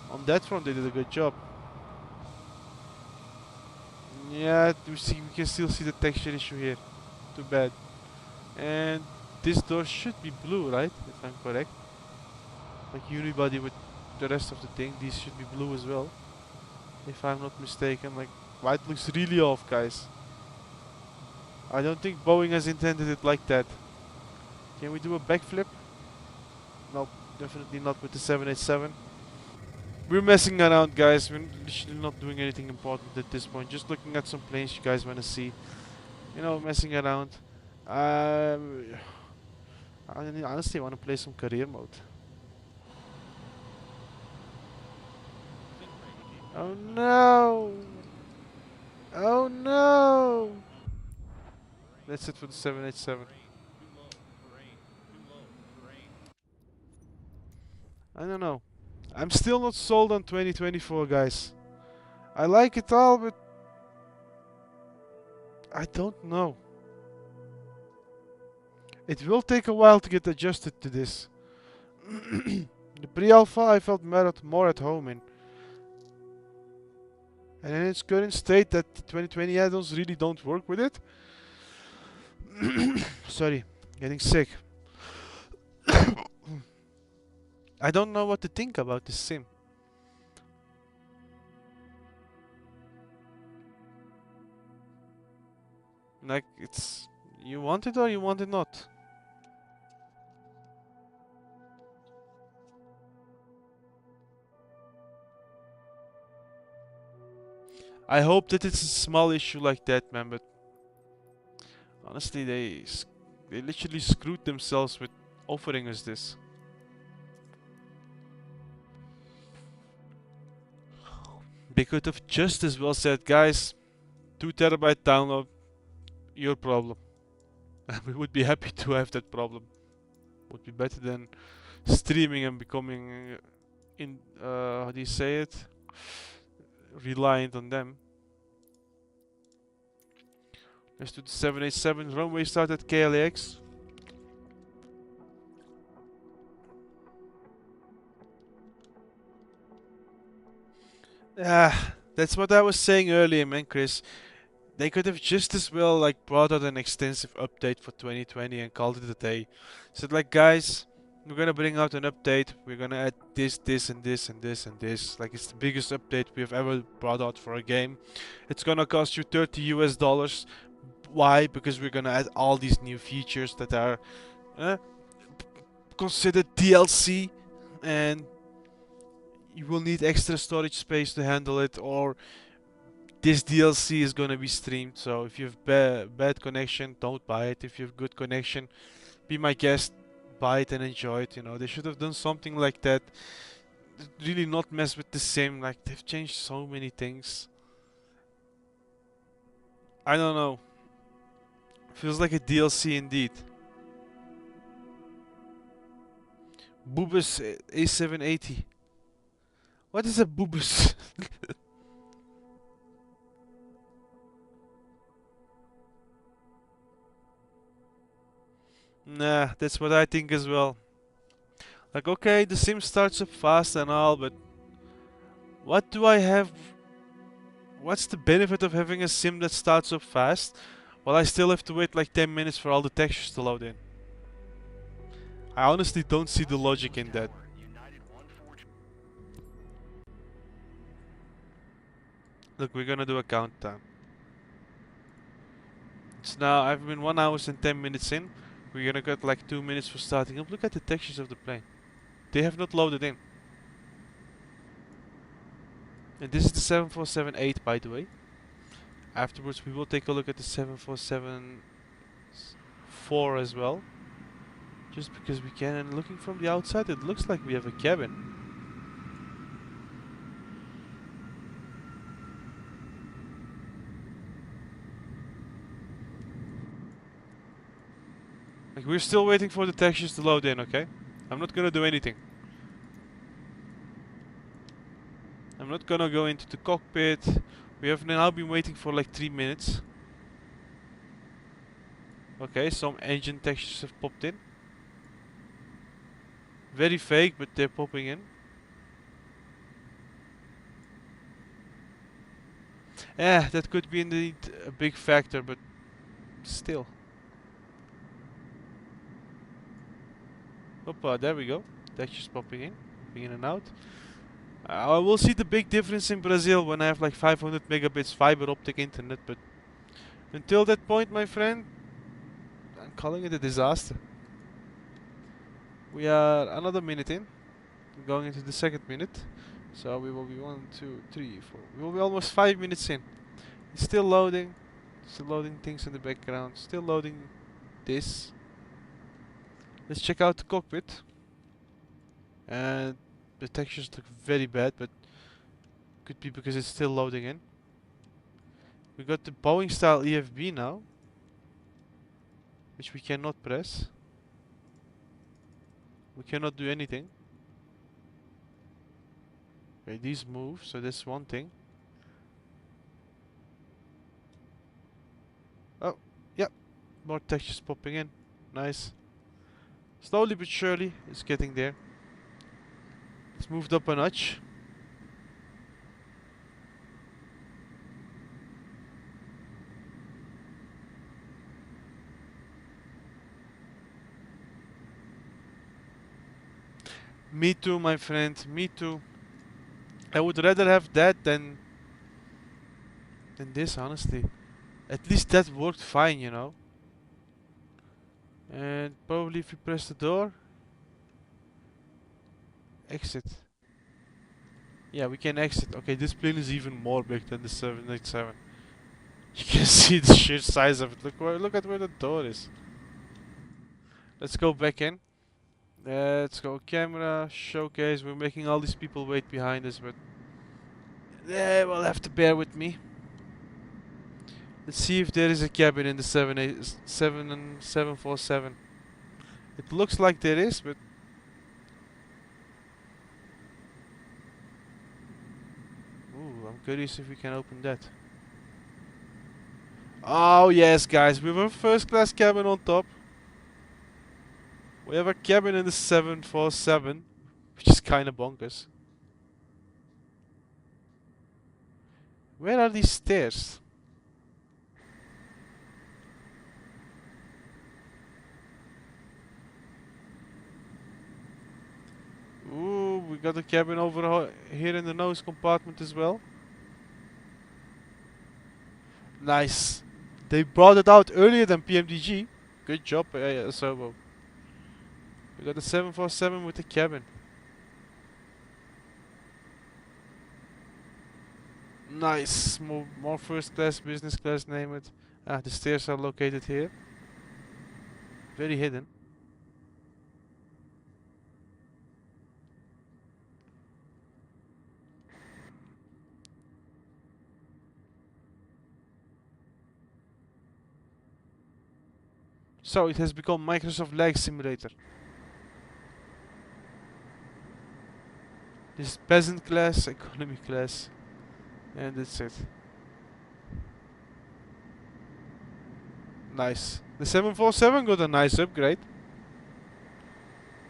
A: On that front they did a good job. Yeah, we can still see the texture issue here. Too bad. And this door should be blue, right? If I'm correct. Like unibody with the rest of the thing, these should be blue as well. If I'm not mistaken, like white looks really off, guys. I don't think Boeing has intended it like that. Can we do a backflip? Nope, definitely not with the 787. We're messing around, guys. We're literally not doing anything important at this point. Just looking at some planes you guys want to see. You know, messing around. I honestly want to play some career mode. Oh no! Oh no! That's it for the 787. I don't know. I'm still not sold on 2024, guys. I like it all, but I don't know. It will take a while to get adjusted to this. The pre-alpha I felt more at home in. And in its current state that 2020 add-ons really don't work with it. Sorry, getting sick. I don't know what to think about this sim. Like, it's... You want it or you want it not? I hope that it's a small issue like that, man, but... Honestly, they literally screwed themselves with offering us this. They could have just as well said, guys, 2 terabyte download, your problem. We would be happy to have that problem. Would be better than streaming and becoming how do you say it? Reliant on them. Let's do the 787 runway start at KLAX. That's what I was saying earlier, man, Chris. They could have just as well like brought out an extensive update for 2020 and called it a day. Said like, guys, we're gonna bring out an update. We're gonna add this, this, and this, and this, and this. Like, it's the biggest update we have ever brought out for a game. It's gonna cost you $30 US. Why? Because we're gonna add all these new features that are considered DLC, and you will need extra storage space to handle it, or this DLC is gonna be streamed. So if you have bad connection, don't buy it. If you have good connection, be my guest, buy it and enjoy it. You know, they should have done something like that. Really not mess with the sim. Like, they've changed so many things. I don't know. Feels like a DLC indeed. Boobus A780. What is a Boobus? Nah, that's what I think as well. Like, okay, the sim starts up fast and all, but what do I have? What's the benefit of having a sim that starts up fast while I still have to wait like 10 minutes for all the textures to load in? I honestly don't see the logic in that. Look, we're gonna do a countdown. It's now, I've been 1 hour and 10 minutes in. We're gonna get like 2 minutes for starting up. Look at the textures of the plane. They have not loaded in. And this is the 747-8, by the way. Afterwards we will take a look at the 747-4 as well. Just because we can, and looking from the outside it looks like we have a cabin. Like, we're still waiting for the textures to load in, okay? I'm not gonna do anything. I'm not gonna go into the cockpit. We have now been waiting for like 3 minutes. Okay, some engine textures have popped in. Very fake, but they're popping in. Yeah, that could be indeed a big factor, but still. Hoppa, there we go. Textures popping in and out. I will see the big difference in Brazil when I have like 500 megabits fiber optic internet, but until that point, my friend, I'm calling it a disaster. We are another minute in, going into the second minute, so we will be 1, 2, 3, 4. We will be almost 5 minutes in. It's still loading things in the background, still loading this. Let's check out the cockpit. And the textures look very bad, but could be because it's still loading in. We got the Boeing style EFB now, which we cannot press. We cannot do anything. Okay, these move, so that's one thing. Oh, yep, more textures popping in. Nice. Slowly but surely, it's getting there. It's moved up a notch. Me too, my friend. Me too. I would rather have that than this, honestly. At least that worked fine, you know. And probably if you press the door, exit. Yeah, we can exit. Okay, this plane is even more big than the 787. You can see the sheer size of it. Look at where the door is. Let's go back in. Let's go camera, showcase. We're making all these people wait behind us, but they will have to bear with me. Let's see if there is a cabin in the 747. It looks like there is, but ooh, I'm curious if we can open that. Oh yes, guys, we have a first class cabin on top. We have a cabin in the 747, which is kinda bonkers. Where are these stairs? Ooh, we got a cabin over here in the nose compartment as well. Nice. They brought it out earlier than PMDG. Good job, Sobo. We got a 747 with a cabin. Nice. More first class, business class, name it. Ah, the stairs are located here. Very hidden. So it has become Microsoft Lag Simulator. This is peasant class, economy class, and that's it. Nice. The 747 got a nice upgrade.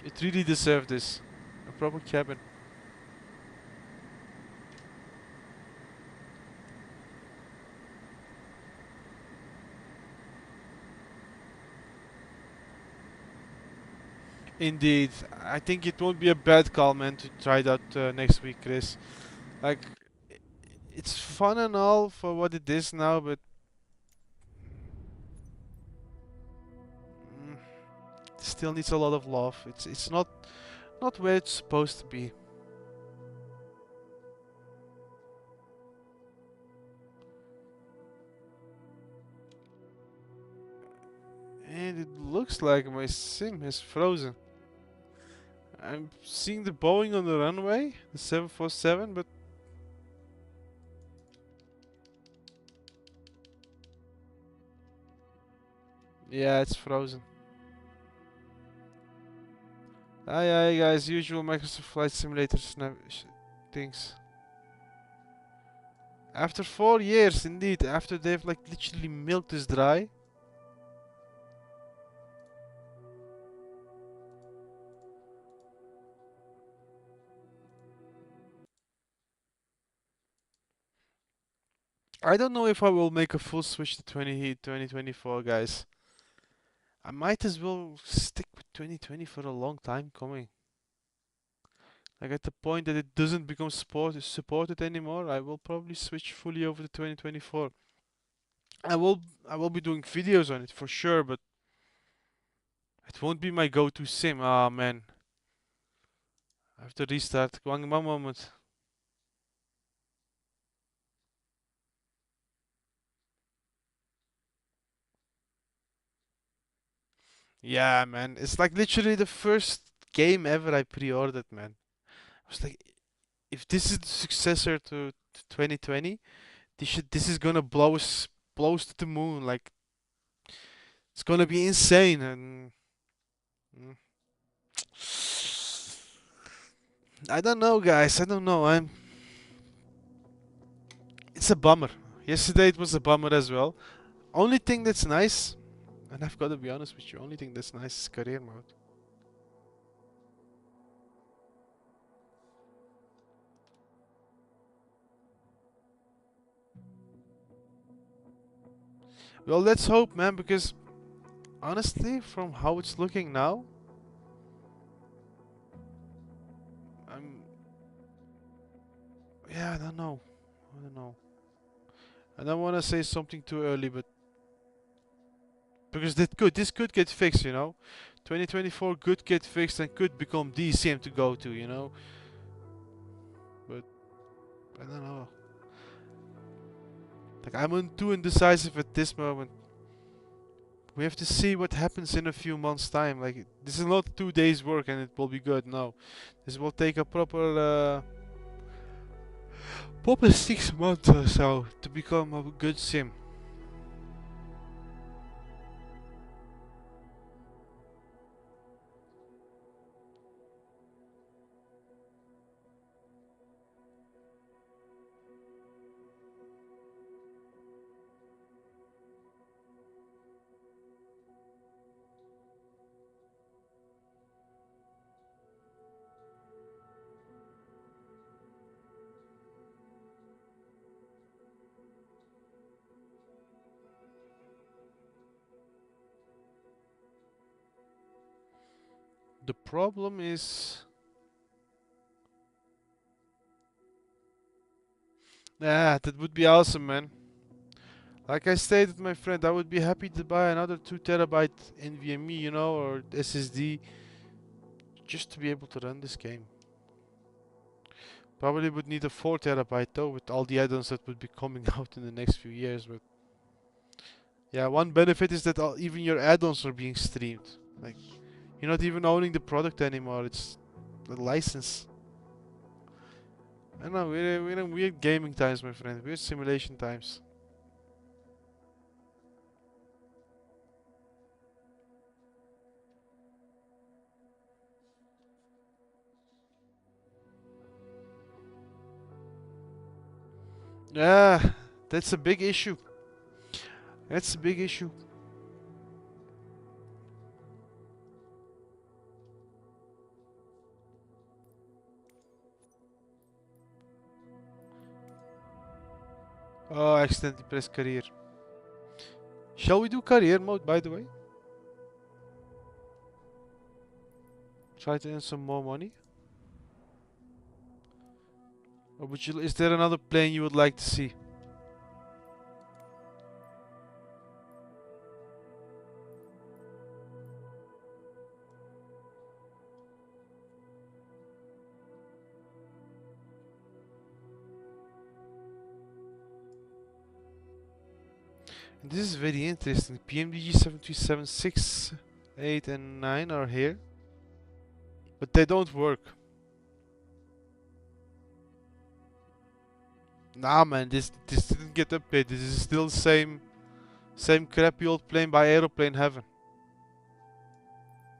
A: It really deserved this. A proper cabin. Indeed. I think it won't be a bad call, man, to try that next week, Chris. Like, it's fun and all for what it is now, but mm, it still needs a lot of love. It's not where it's supposed to be. And it looks like my sim has frozen. I'm seeing the Boeing on the runway, the 747, but yeah, it's frozen. Aye, aye, guys, usual Microsoft Flight Simulator things. After 4 years, indeed, after they've like literally milked this dry. I don't know if I will make a full switch to 2024, guys. I might as well stick with 2020 for a long time coming. Like at the point that it doesn't become supported anymore, I will probably switch fully over to 2024. I will be doing videos on it for sure, but it won't be my go-to sim. Ah man, I have to restart. One moment. Yeah, man, it's like literally the first game ever I pre-ordered, man. I was like, if this is the successor to 2020, this is gonna blow us to the moon. Like it's gonna be insane. And mm, I don't know, guys. I don't know. It's a bummer. Yesterday it was a bummer as well. Only thing that's nice And I've got to be honest with you, only thing that's nice is career mode. Well, let's hope, man, because honestly, from how it's looking now, I'm... Yeah, I don't know. I don't know. I don't want to say something too early, but... Because this could get fixed, you know? 2024 could get fixed and could become the sim to go to, you know? But... I don't know. Like, I'm too indecisive at this moment. We have to see what happens in a few months' time. Like, this is not 2 days work and it will be good. No, this will take a proper 6 months or so to become a good sim. The problem is, that would be awesome, man. Like I stated, my friend, I would be happy to buy another 2 terabyte NVMe, you know, or SSD, just to be able to run this game. Probably would need a 4 terabyte though, with all the add-ons that would be coming out in the next few years. But yeah, one benefit is that even your add-ons are being streamed. Like, you're not even owning the product anymore. It's a license. I know, we're in weird gaming times, my friend. Weird simulation times. Yeah, that's a big issue. That's a big issue. Oh, I accidentally pressed career. Shall we do career mode, by the way? Try to earn some more money? Or is there another plane you would like to see? And this is very interesting. PMDG 7376, 8 and 9 are here. But they don't work. Nah, man, this didn't get updated. This is still same crappy old plane by aeroplane heaven.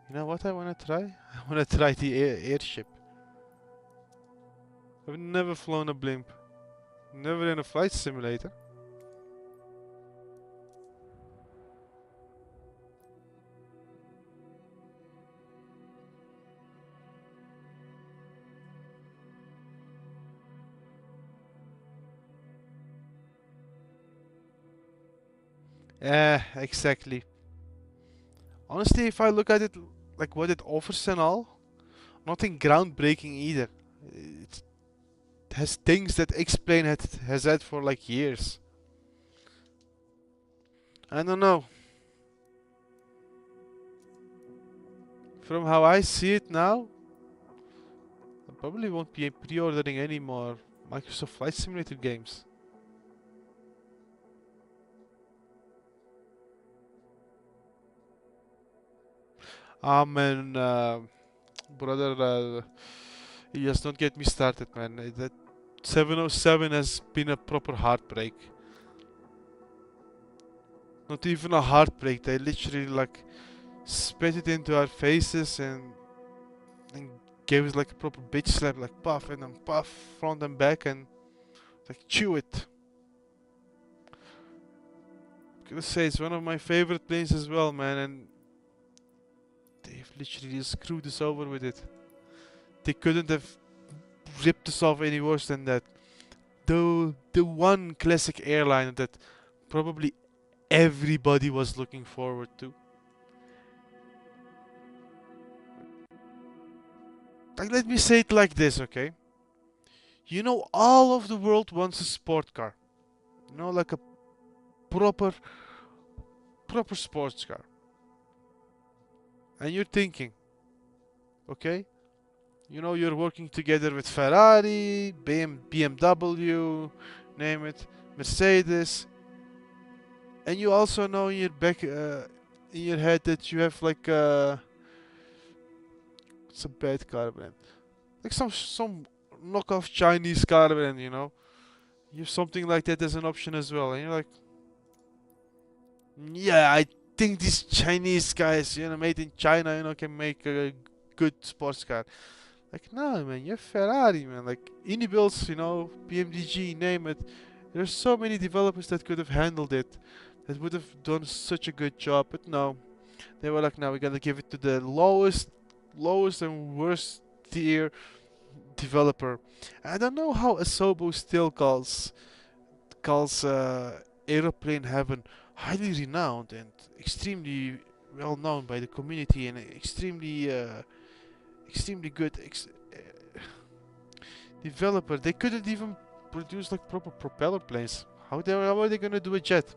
A: You know what I wanna try? I wanna try the airship. I've never flown a blimp. Never in a flight simulator. Exactly. Honestly, if I look at it like what it offers and all, nothing groundbreaking either. It has things that X-Plane has had for like years. I don't know. From how I see it now, I probably won't be pre-ordering any more Microsoft Flight Simulator games. Man, brother, you just don't get me started, man. That 707 has been a proper heartbreak. Not even a heartbreak. They literally like spit it into our faces and gave us like a proper bitch slap, like puff and then puff front and back and like chew it. Gotta say, it's one of my favorite planes as well, man, and they've literally just screwed us over with it. They couldn't have ripped us off any worse than that. The one classic airline that probably everybody was looking forward to. Like, let me say it like this, okay? You know, all of the world wants a sport car. You know, like a proper sports car. And you're thinking, okay, you know, you're working together with Ferrari, BMW, name it, Mercedes, and you also know in your back, in your head that you have like it's a bad car brand, like some knockoff Chinese car brand, you know. You have something like that as an option as well, and you're like, yeah, I think these Chinese guys, you know, made in China, you know, can make a good sports car. Like, no, man, you're Ferrari, man. Like, Unibuilds, you know, BMDG, name it. There's so many developers that could have handled it, that would have done such a good job, but no. They were like, no, we gotta give it to the lowest and worst tier developer. I don't know how Asobo still calls Aeroplane Heaven highly renowned and extremely well known by the community and extremely good developer. They couldn't even produce like proper propeller planes. How are they gonna do a jet?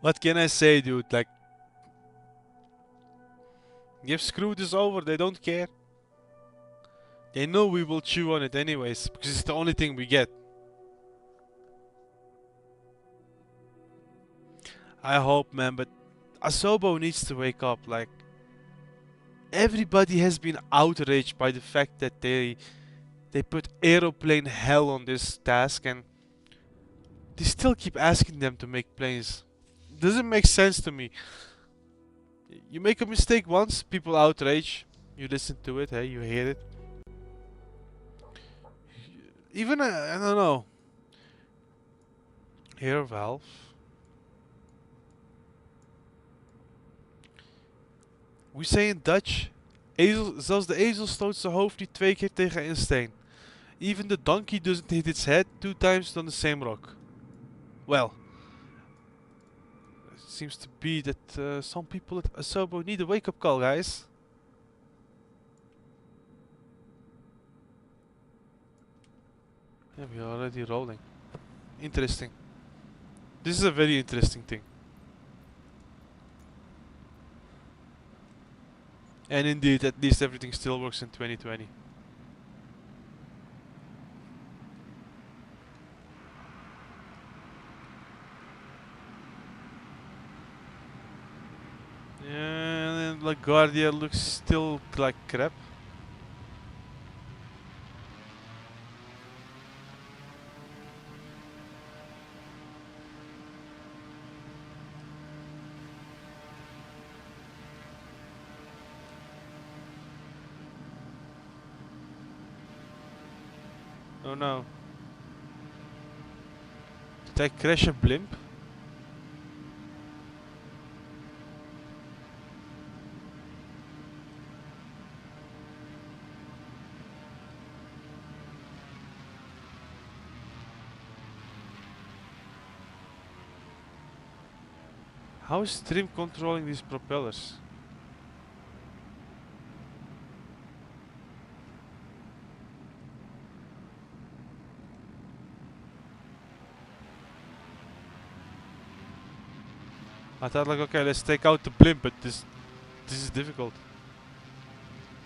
A: What can I say, dude? Like, you've screwed us over. They don't care. They know we will chew on it anyways because it's the only thing we get. I hope, man, but Asobo needs to wake up. Like, everybody has been outraged by the fact that they put aeroplane hell on this task and they still keep asking them to make planes. Doesn't make sense to me. You make a mistake once, people outrage. You listen to it, hey, you hear it. Even I don't know. Air valve. We say in Dutch. Zelfs de ezel stoot zijn hoofd niet 2 keer tegen een steen. Even the donkey doesn't hit its head 2 times on the same rock. Well, it seems to be that some people at Asobo need a wake-up call, guys. Yeah, we're already rolling. Interesting. This is a very interesting thing. And indeed, at least everything still works in 2020. Yeah, and then LaGuardia looks still like crap. Oh no. Did I crash a blimp? How is Trim controlling these propellers? I thought like, okay, let's take out the blimp, but this is difficult.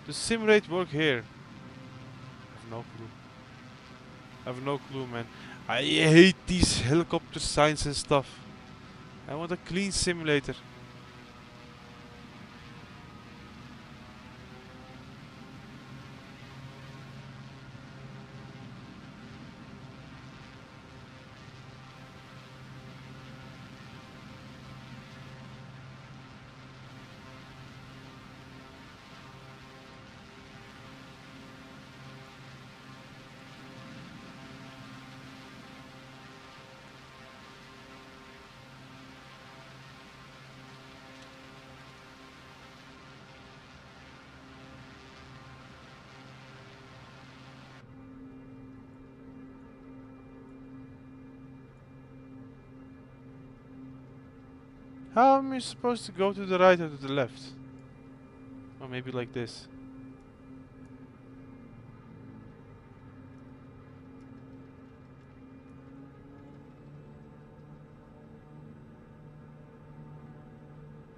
A: Does sim rate work here? I have no clue. I have no clue, man. I hate these helicopter signs and stuff. I want a clean simulator. How am I supposed to go to the right or to the left? Or maybe like this.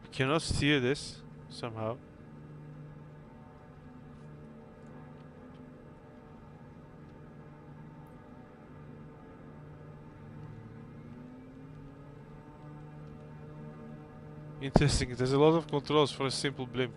A: I cannot steer this somehow. Interesting, there's a lot of controls for a simple blimp.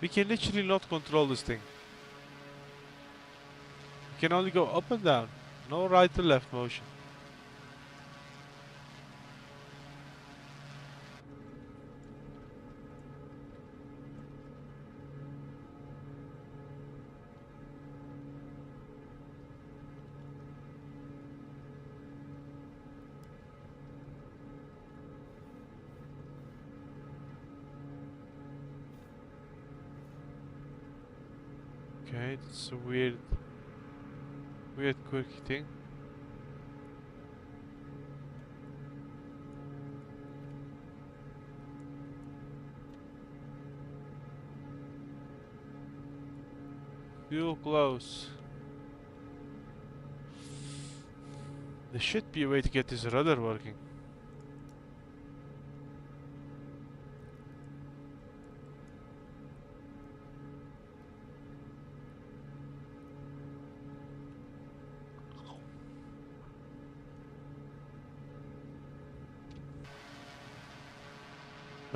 A: We can literally not control this thing. We can only go up and down. No right to left motion. Okay, it's a weird quirky thing. Fuel close. There should be a way to get this rudder working.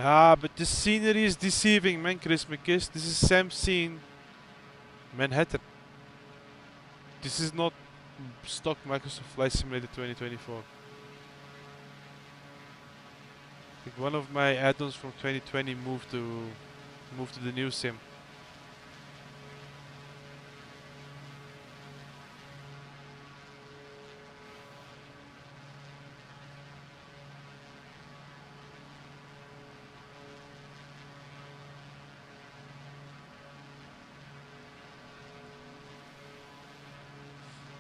A: Ah, but the scenery is deceiving, man, Chris McKiss. This is Sam scene Manhattan. This is not stock Microsoft Flight Simulator 2024. I think one of my add-ons from 2020 moved to the new sim.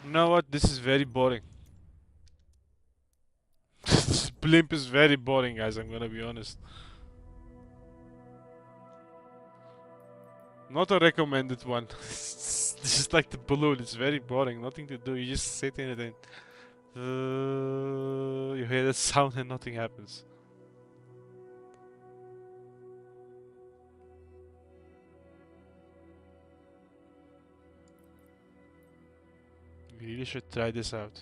A: You know what? This is very boring. Blimp is very boring, guys. I'm gonna be honest. Not a recommended one. This is like the balloon. It's very boring. Nothing to do. You just sit in it and you hear that sound and nothing happens. We really should try this out.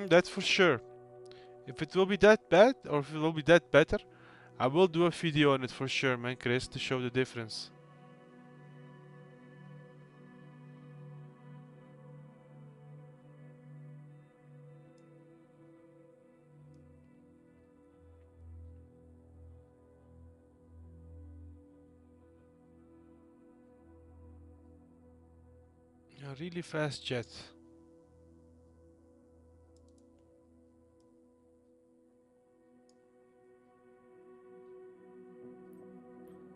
A: That's for sure. If it will be that bad, or if it will be that better, I will do a video on it for sure, man, Chris, to show the difference. A really fast jet.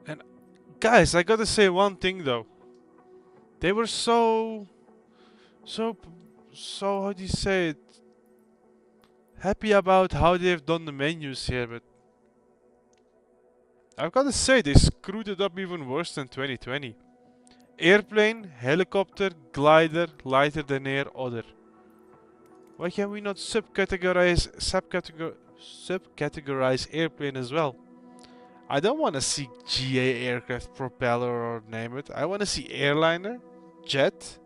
A: And guys, I gotta say one thing though. They were so, how do you say it? Happy about how they've done the menus here, but I've gotta say they screwed it up even worse than 2020. Airplane, helicopter, glider, lighter than air, other. Why can we not subcategorize airplane as well? I don't want to see GA aircraft, propeller, or name it. I want to see airliner, jet,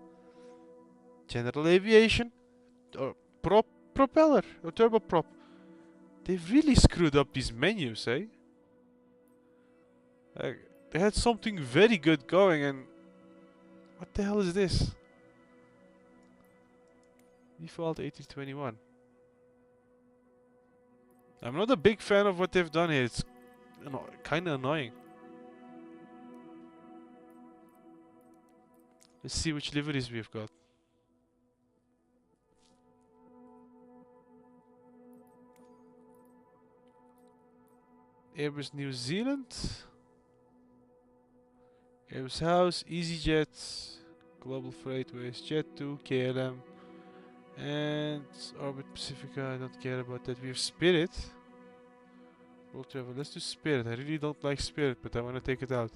A: general aviation, or propeller, or turboprop. They've really screwed up these menus, eh? They had something very good going, and what the hell is this? Default 1821. I'm not a big fan of what they've done here. It's kind of annoying. Let's see which liveries we've got. Airbus New Zealand, Airbus House, EasyJet, Global Freightways, Jet2, KLM, and Orbit Pacifica. I don't care about that. We have Spirit. World Travel. Let's do Spirit. I really don't like Spirit, but I want to take it out.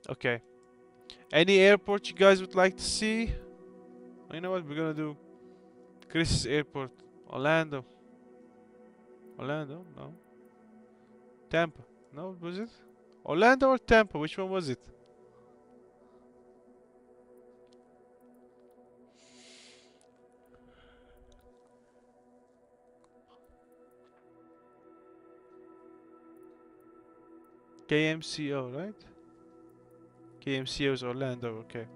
A: Okay. Any airport you guys would like to see? You know what we're gonna do? Chris's airport. Orlando. Orlando? No. Tampa. No, was it? Orlando or Tampa? Which one was it? KMCO, right? KMCO is Orlando, okay.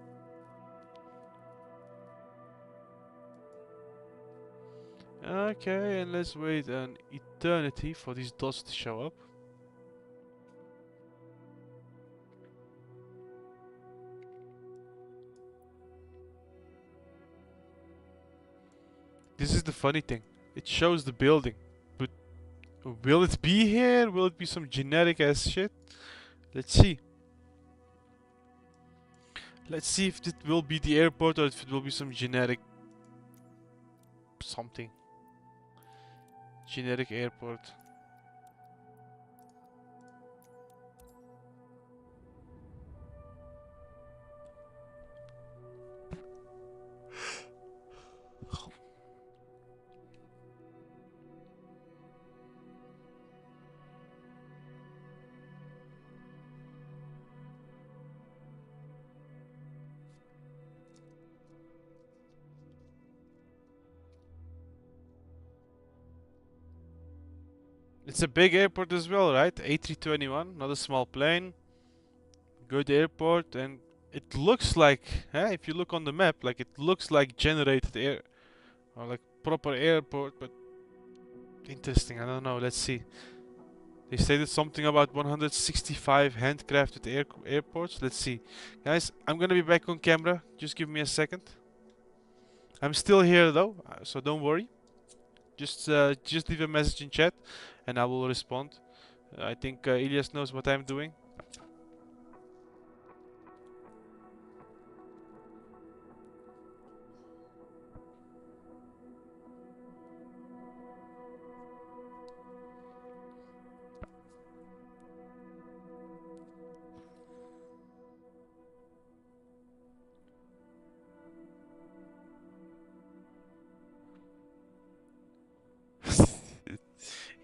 A: Okay, and let's wait an eternity for these dots to show up. This is the funny thing. It shows the building, but will it be here? Will it be some generic ass shit? Let's see. Let's see if it will be the airport or if it will be some generic something. Generic airport. It's a big airport as well, right? A321, not a small plane. Good airport, and it looks like, if you look on the map, like it looks like generated air, or like proper airport, but interesting, I don't know, let's see. They stated something about 165 handcrafted airports, let's see. Guys, I'm gonna be back on camera, just give me a second. I'm still here though, so don't worry. Just leave a message in chat, and I will respond. I think Elias knows what I'm doing.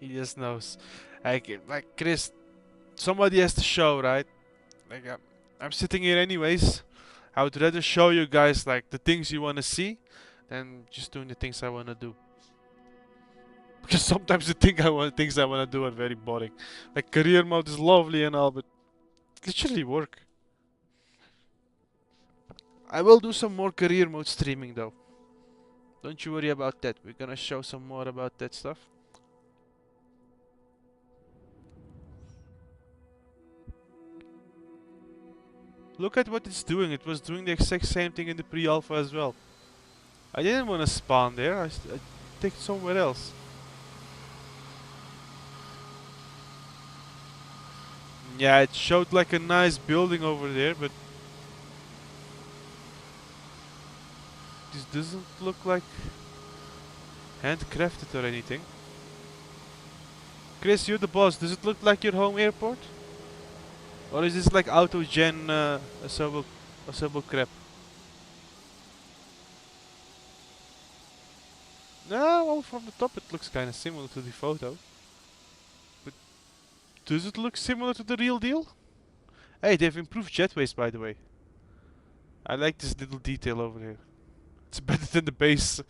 A: He just knows. Like Chris, somebody has to show, right? Like I'm sitting here anyways. I would rather show you guys like the things you want to see than just doing the things I want to do. Because sometimes the things I want to do are very boring. Like career mode is lovely and all, but it literally work. I will do some more career mode streaming though. Don't you worry about that. We're gonna show some more about that stuff. Look at what it's doing. It was doing the exact same thing in the pre-alpha as well. I didn't want to spawn there. I take it somewhere else. Yeah, it showed like a nice building over there, but this doesn't look like handcrafted or anything. Chris, you're the boss. Does it look like your home airport? Or is this like auto-gen a crap? No, well, from the top it looks kind of similar to the photo. But does it look similar to the real deal? Hey, they've improved jetways, by the way. I like this little detail over here. It's better than the base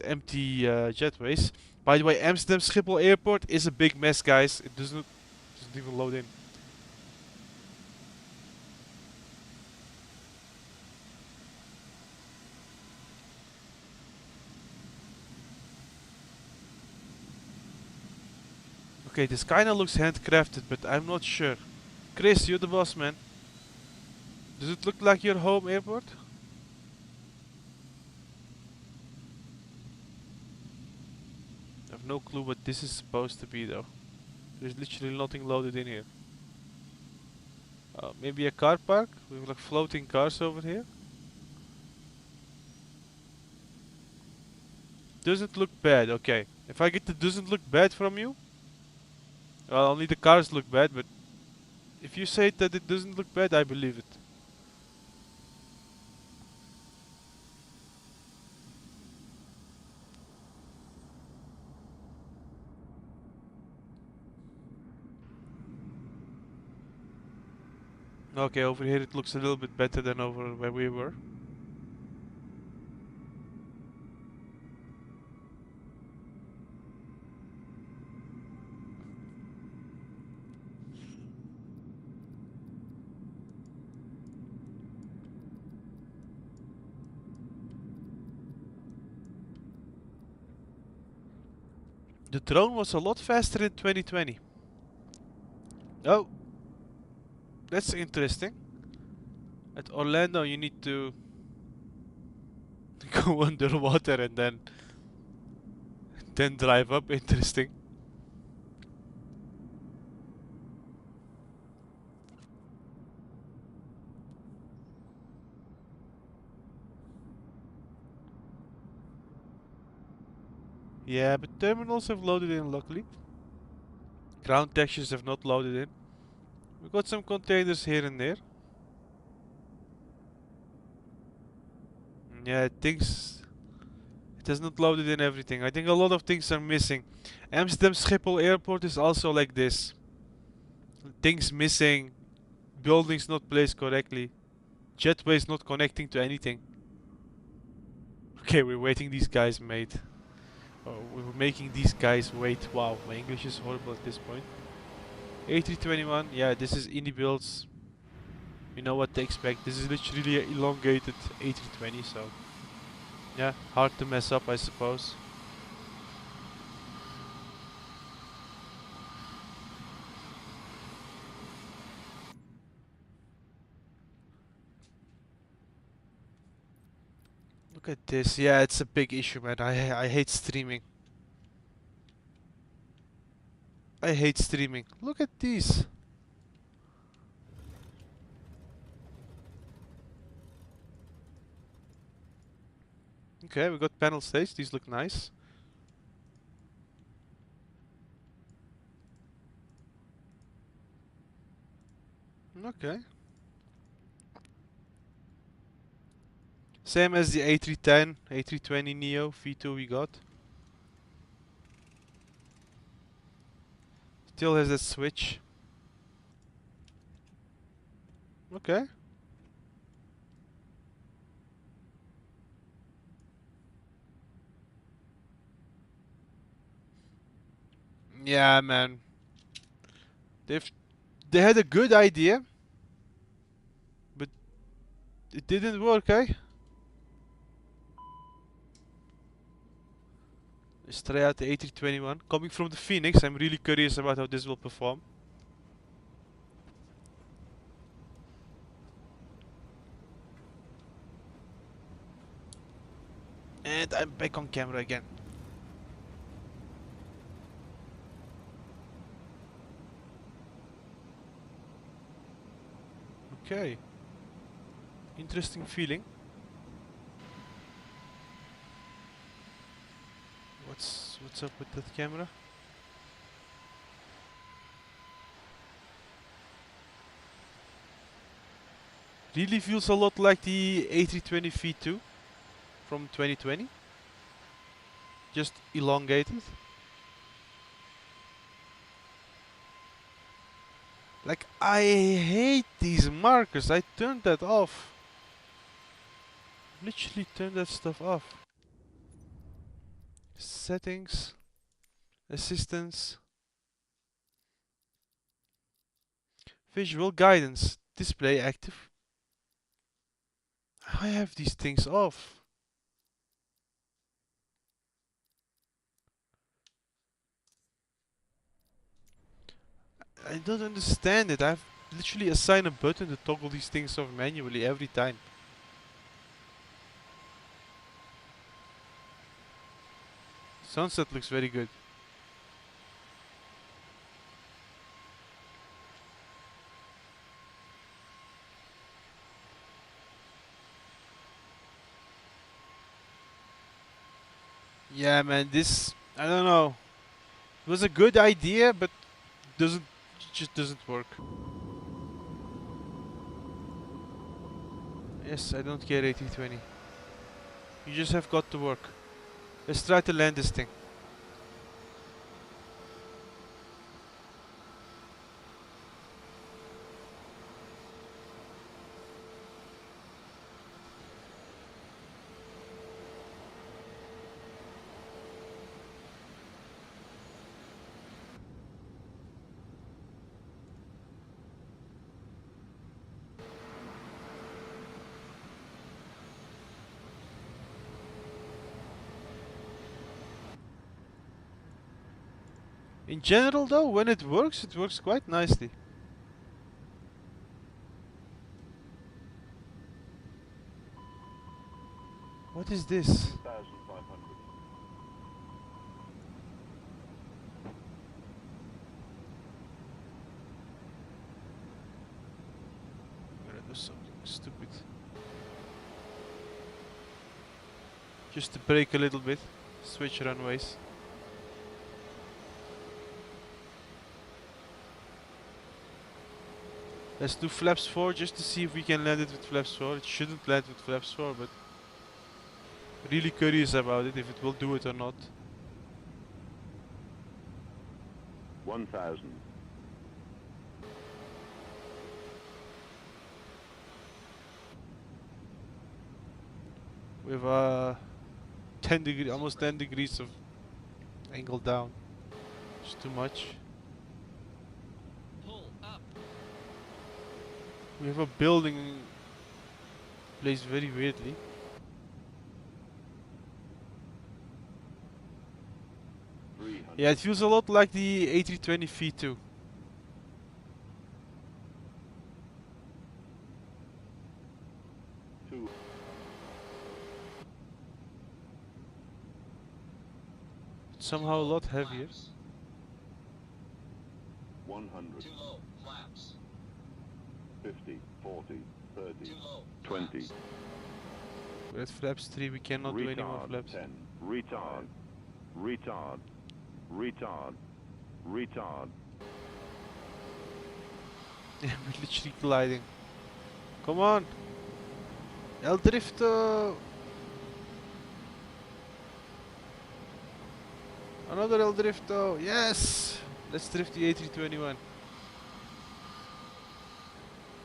A: empty jetways. By the way, Amsterdam Schiphol Airport is a big mess, guys. It doesn't even load in. Okay, this kinda looks handcrafted, but I'm not sure. Chris, you're the boss, man. Does it look like your home airport? I have no clue what this is supposed to be, though. There's literally nothing loaded in here. Maybe a car park with like floating cars over here. Doesn't look bad, okay. If I get the doesn't look bad from you, well, only the cars look bad, but if you say that it doesn't look bad, I believe it. Okay, over here it looks a little bit better than over where we were. The drone was a lot faster in 2020. Oh, that's interesting. At Orlando you need to go underwater and then drive up. Interesting. Yeah, but terminals have loaded in luckily. Ground textures have not loaded in. We got some containers here and there. Yeah, it has not loaded in everything. I think a lot of things are missing. Amsterdam Schiphol Airport is also like this. Things missing, buildings not placed correctly, jetways not connecting to anything. Okay, we're waiting these guys, mate. Oh, we're making these guys wait. Wow, my English is horrible at this point. A321, yeah, this is indie builds. You know what to expect. This is literally an elongated A320, so yeah, hard to mess up, I suppose. Look at this. Yeah, it's a big issue, man. I hate streaming. I hate streaming. Look at these. Okay, we got panel stage. These look nice. Okay. Same as the A310, A320 Neo V2 we got. Still has that switch. Okay. Yeah, man. They've they had a good idea, but it didn't work, eh? Let's try out the A321. Coming from the Phoenix, I'm really curious about how this will perform. And I'm back on camera again. Okay. Interesting feeling. What's up with that camera? Really feels a lot like the A320 V2 from 2020. Just elongated. Like, I hate these markers. I turned that off. Literally turned that stuff off. Settings. Assistance. Visual guidance. Display active. I have these things off. I don't understand it. I've literally assigned a button to toggle these things off manually every time. Sunset looks very good. Yeah, man, this, I don't know. It was a good idea, but just doesn't work. Yes, I don't care 80-20. You just have got to work. Let's try to land this thing. In general though, when it works quite nicely. What is this?
B: 2,500.
A: I'm gonna do something stupid. Just to brake a little bit. Switch runways. Let's do flaps 4 just to see if we can land it with flaps 4. It shouldn't land with flaps 4, but really curious about it, if it will do it or not.
B: 1,000.
A: With 10 degree, almost 10 degrees of angle down. It's too much.
C: Pull up.
A: We have a building placed very weirdly. Yeah, it feels a lot like the A320 V2. It's somehow a lot heavier.
B: 100.
C: Too low. Flaps.
B: 50, 40, 30,
C: Too low.
B: 20.
A: We're at flaps 3, we cannot do any more
B: Retard
A: flaps.
B: 10. Retard. Retard. Retard. Retard.
A: We're literally gliding. Come on! El Drifto! Another El Drifto! Yes! Let's drift the A321.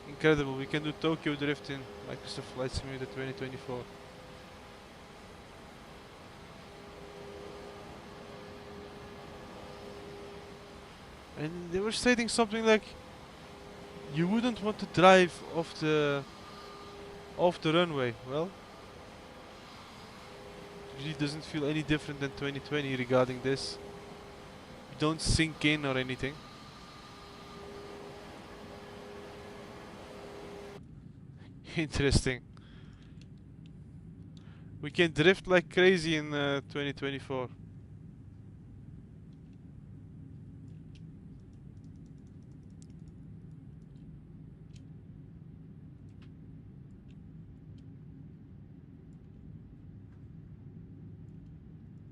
A: Incredible, we can do Tokyo Drift in Microsoft Flight Simulator 2024. And they were stating something like, you wouldn't want to drive off the runway. Well, it really doesn't feel any different than 2020 regarding this. You don't sink in or anything. Interesting. We can drift like crazy in 2024.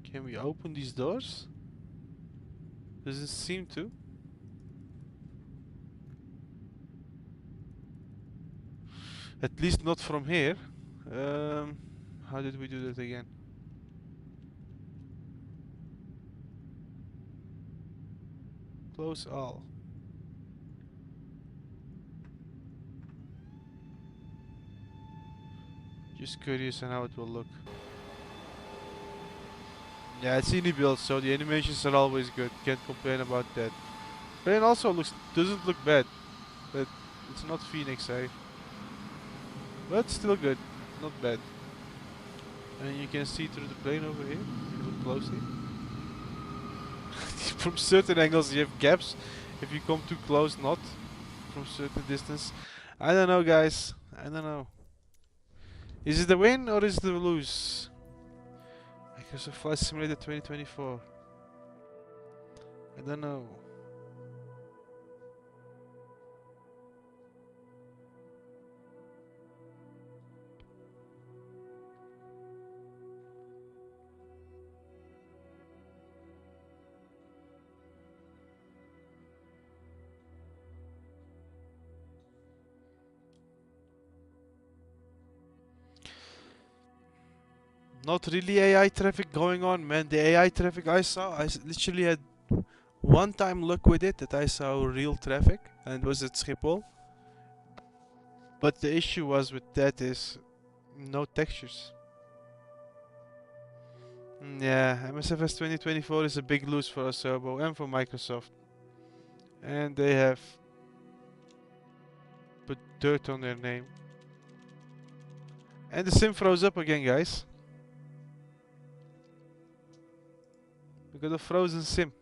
A: Can we open these doors? Doesn't seem to. At least not from here. How did we do that again? Close all. Just curious on how it will look. Yeah, it's indie build, so the animations are always good. Can't complain about that. Plane also doesn't look bad, but it's not Phoenix, eh? But still good, not bad. And you can see through the plane over here, if you look closely. From certain angles you have gaps. If you come too close, not. From certain distance. I don't know, guys. I don't know. Is it the win or is it the lose? Microsoft Flight Simulator 2024. I don't know. Not really AI traffic going on, man. The AI traffic I saw, literally had one time luck with it that I saw real traffic, and it was at Schiphol. But the issue was with that is no textures. Yeah, MSFS 2024 is a big lose for Asobo and for Microsoft. And they have put dirt on their name. And the sim froze up again, guys. We got a frozen sim.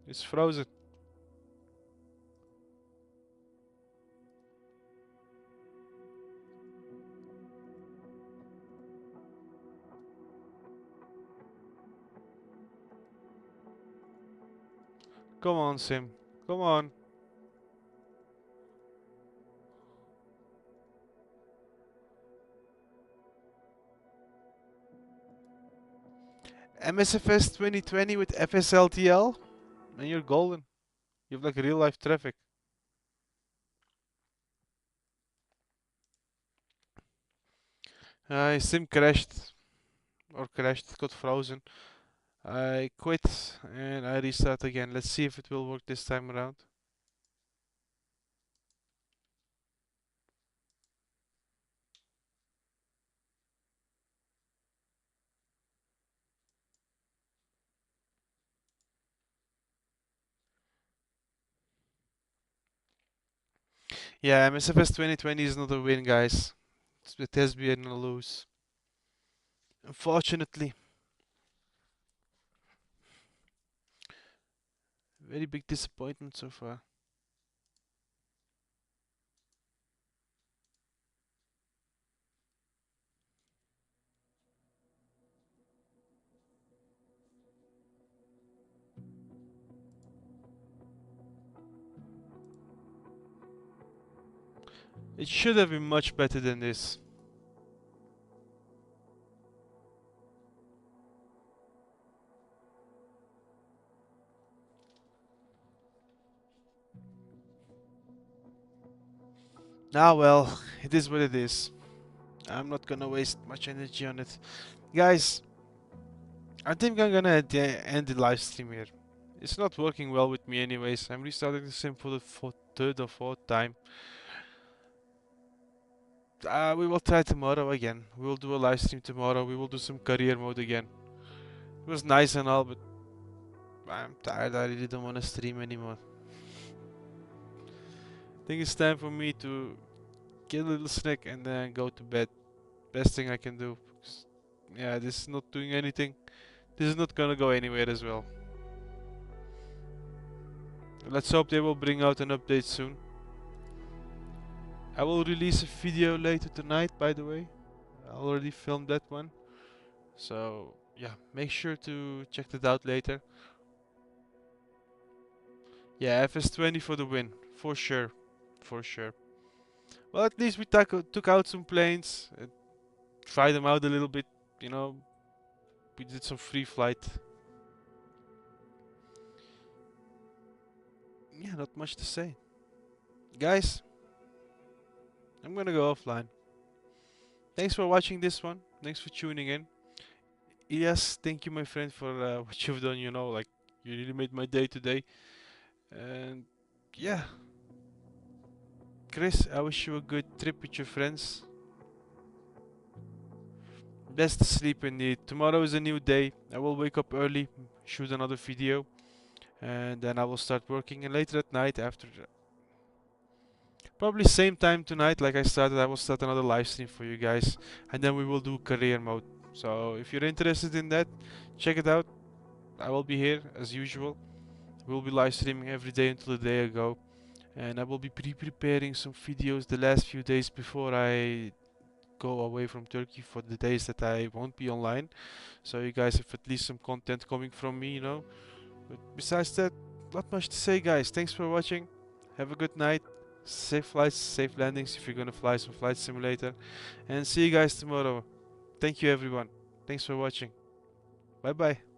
A: It's frozen. Come on, sim. Come on. MSFS 2020 with FSLTL, and you're golden. You have like real life traffic. Sim crashed. Or crashed, it got frozen. I quit and I restart again. Let's see if it will work this time around. Yeah, MSFS 2020 is not a win, guys. It has been a lose. Unfortunately. Very big disappointment so far. It should have been much better than this. Ah well, it is what it is. I'm not gonna waste much energy on it. Guys, I think I'm gonna end the live stream here. It's not working well with me anyways. I'm restarting the sim for the third or fourth time. We will try tomorrow again. We will do a live stream tomorrow. We will do some career mode again. It was nice and all, but I'm tired. I really don't want to stream anymore. I think it's time for me to get a little snack and then go to bed. Best thing I can do. Yeah, this is not doing anything. This is not gonna go anywhere as well. Let's hope they will bring out an update soon. I will release a video later tonight, by the way. I already filmed that one. So, yeah, make sure to check that out later. Yeah, FS20 for the win. For sure. For sure. Well, at least we took out some planes. Tried them out a little bit, you know. We did some free flight. Yeah, not much to say. Guys, I'm gonna go offline. Thanks for watching this one. Thanks for tuning in. Yes, thank you, my friend, for what you've done. You know, like, you really made my day today. And yeah, Chris, I wish you a good trip with your friends. Best sleep indeed. Tomorrow is a new day. I will wake up early, shoot another video, and then I will start working. And later at night, after probably same time tonight, like I started, I will start another live stream for you guys, and then we will do career mode. So if you're interested in that, check it out. I will be here as usual. We'll be live streaming every day until the day I go, and I will be preparing some videos the last few days before I go away from Turkey for the days that I won't be online. So you guys have at least some content coming from me, you know. But besides that, not much to say, guys. Thanks for watching. Have a good night. Safe flights, safe landings if you're gonna fly some flight simulator. And see you guys tomorrow. Thank you, everyone. Thanks for watching. Bye bye.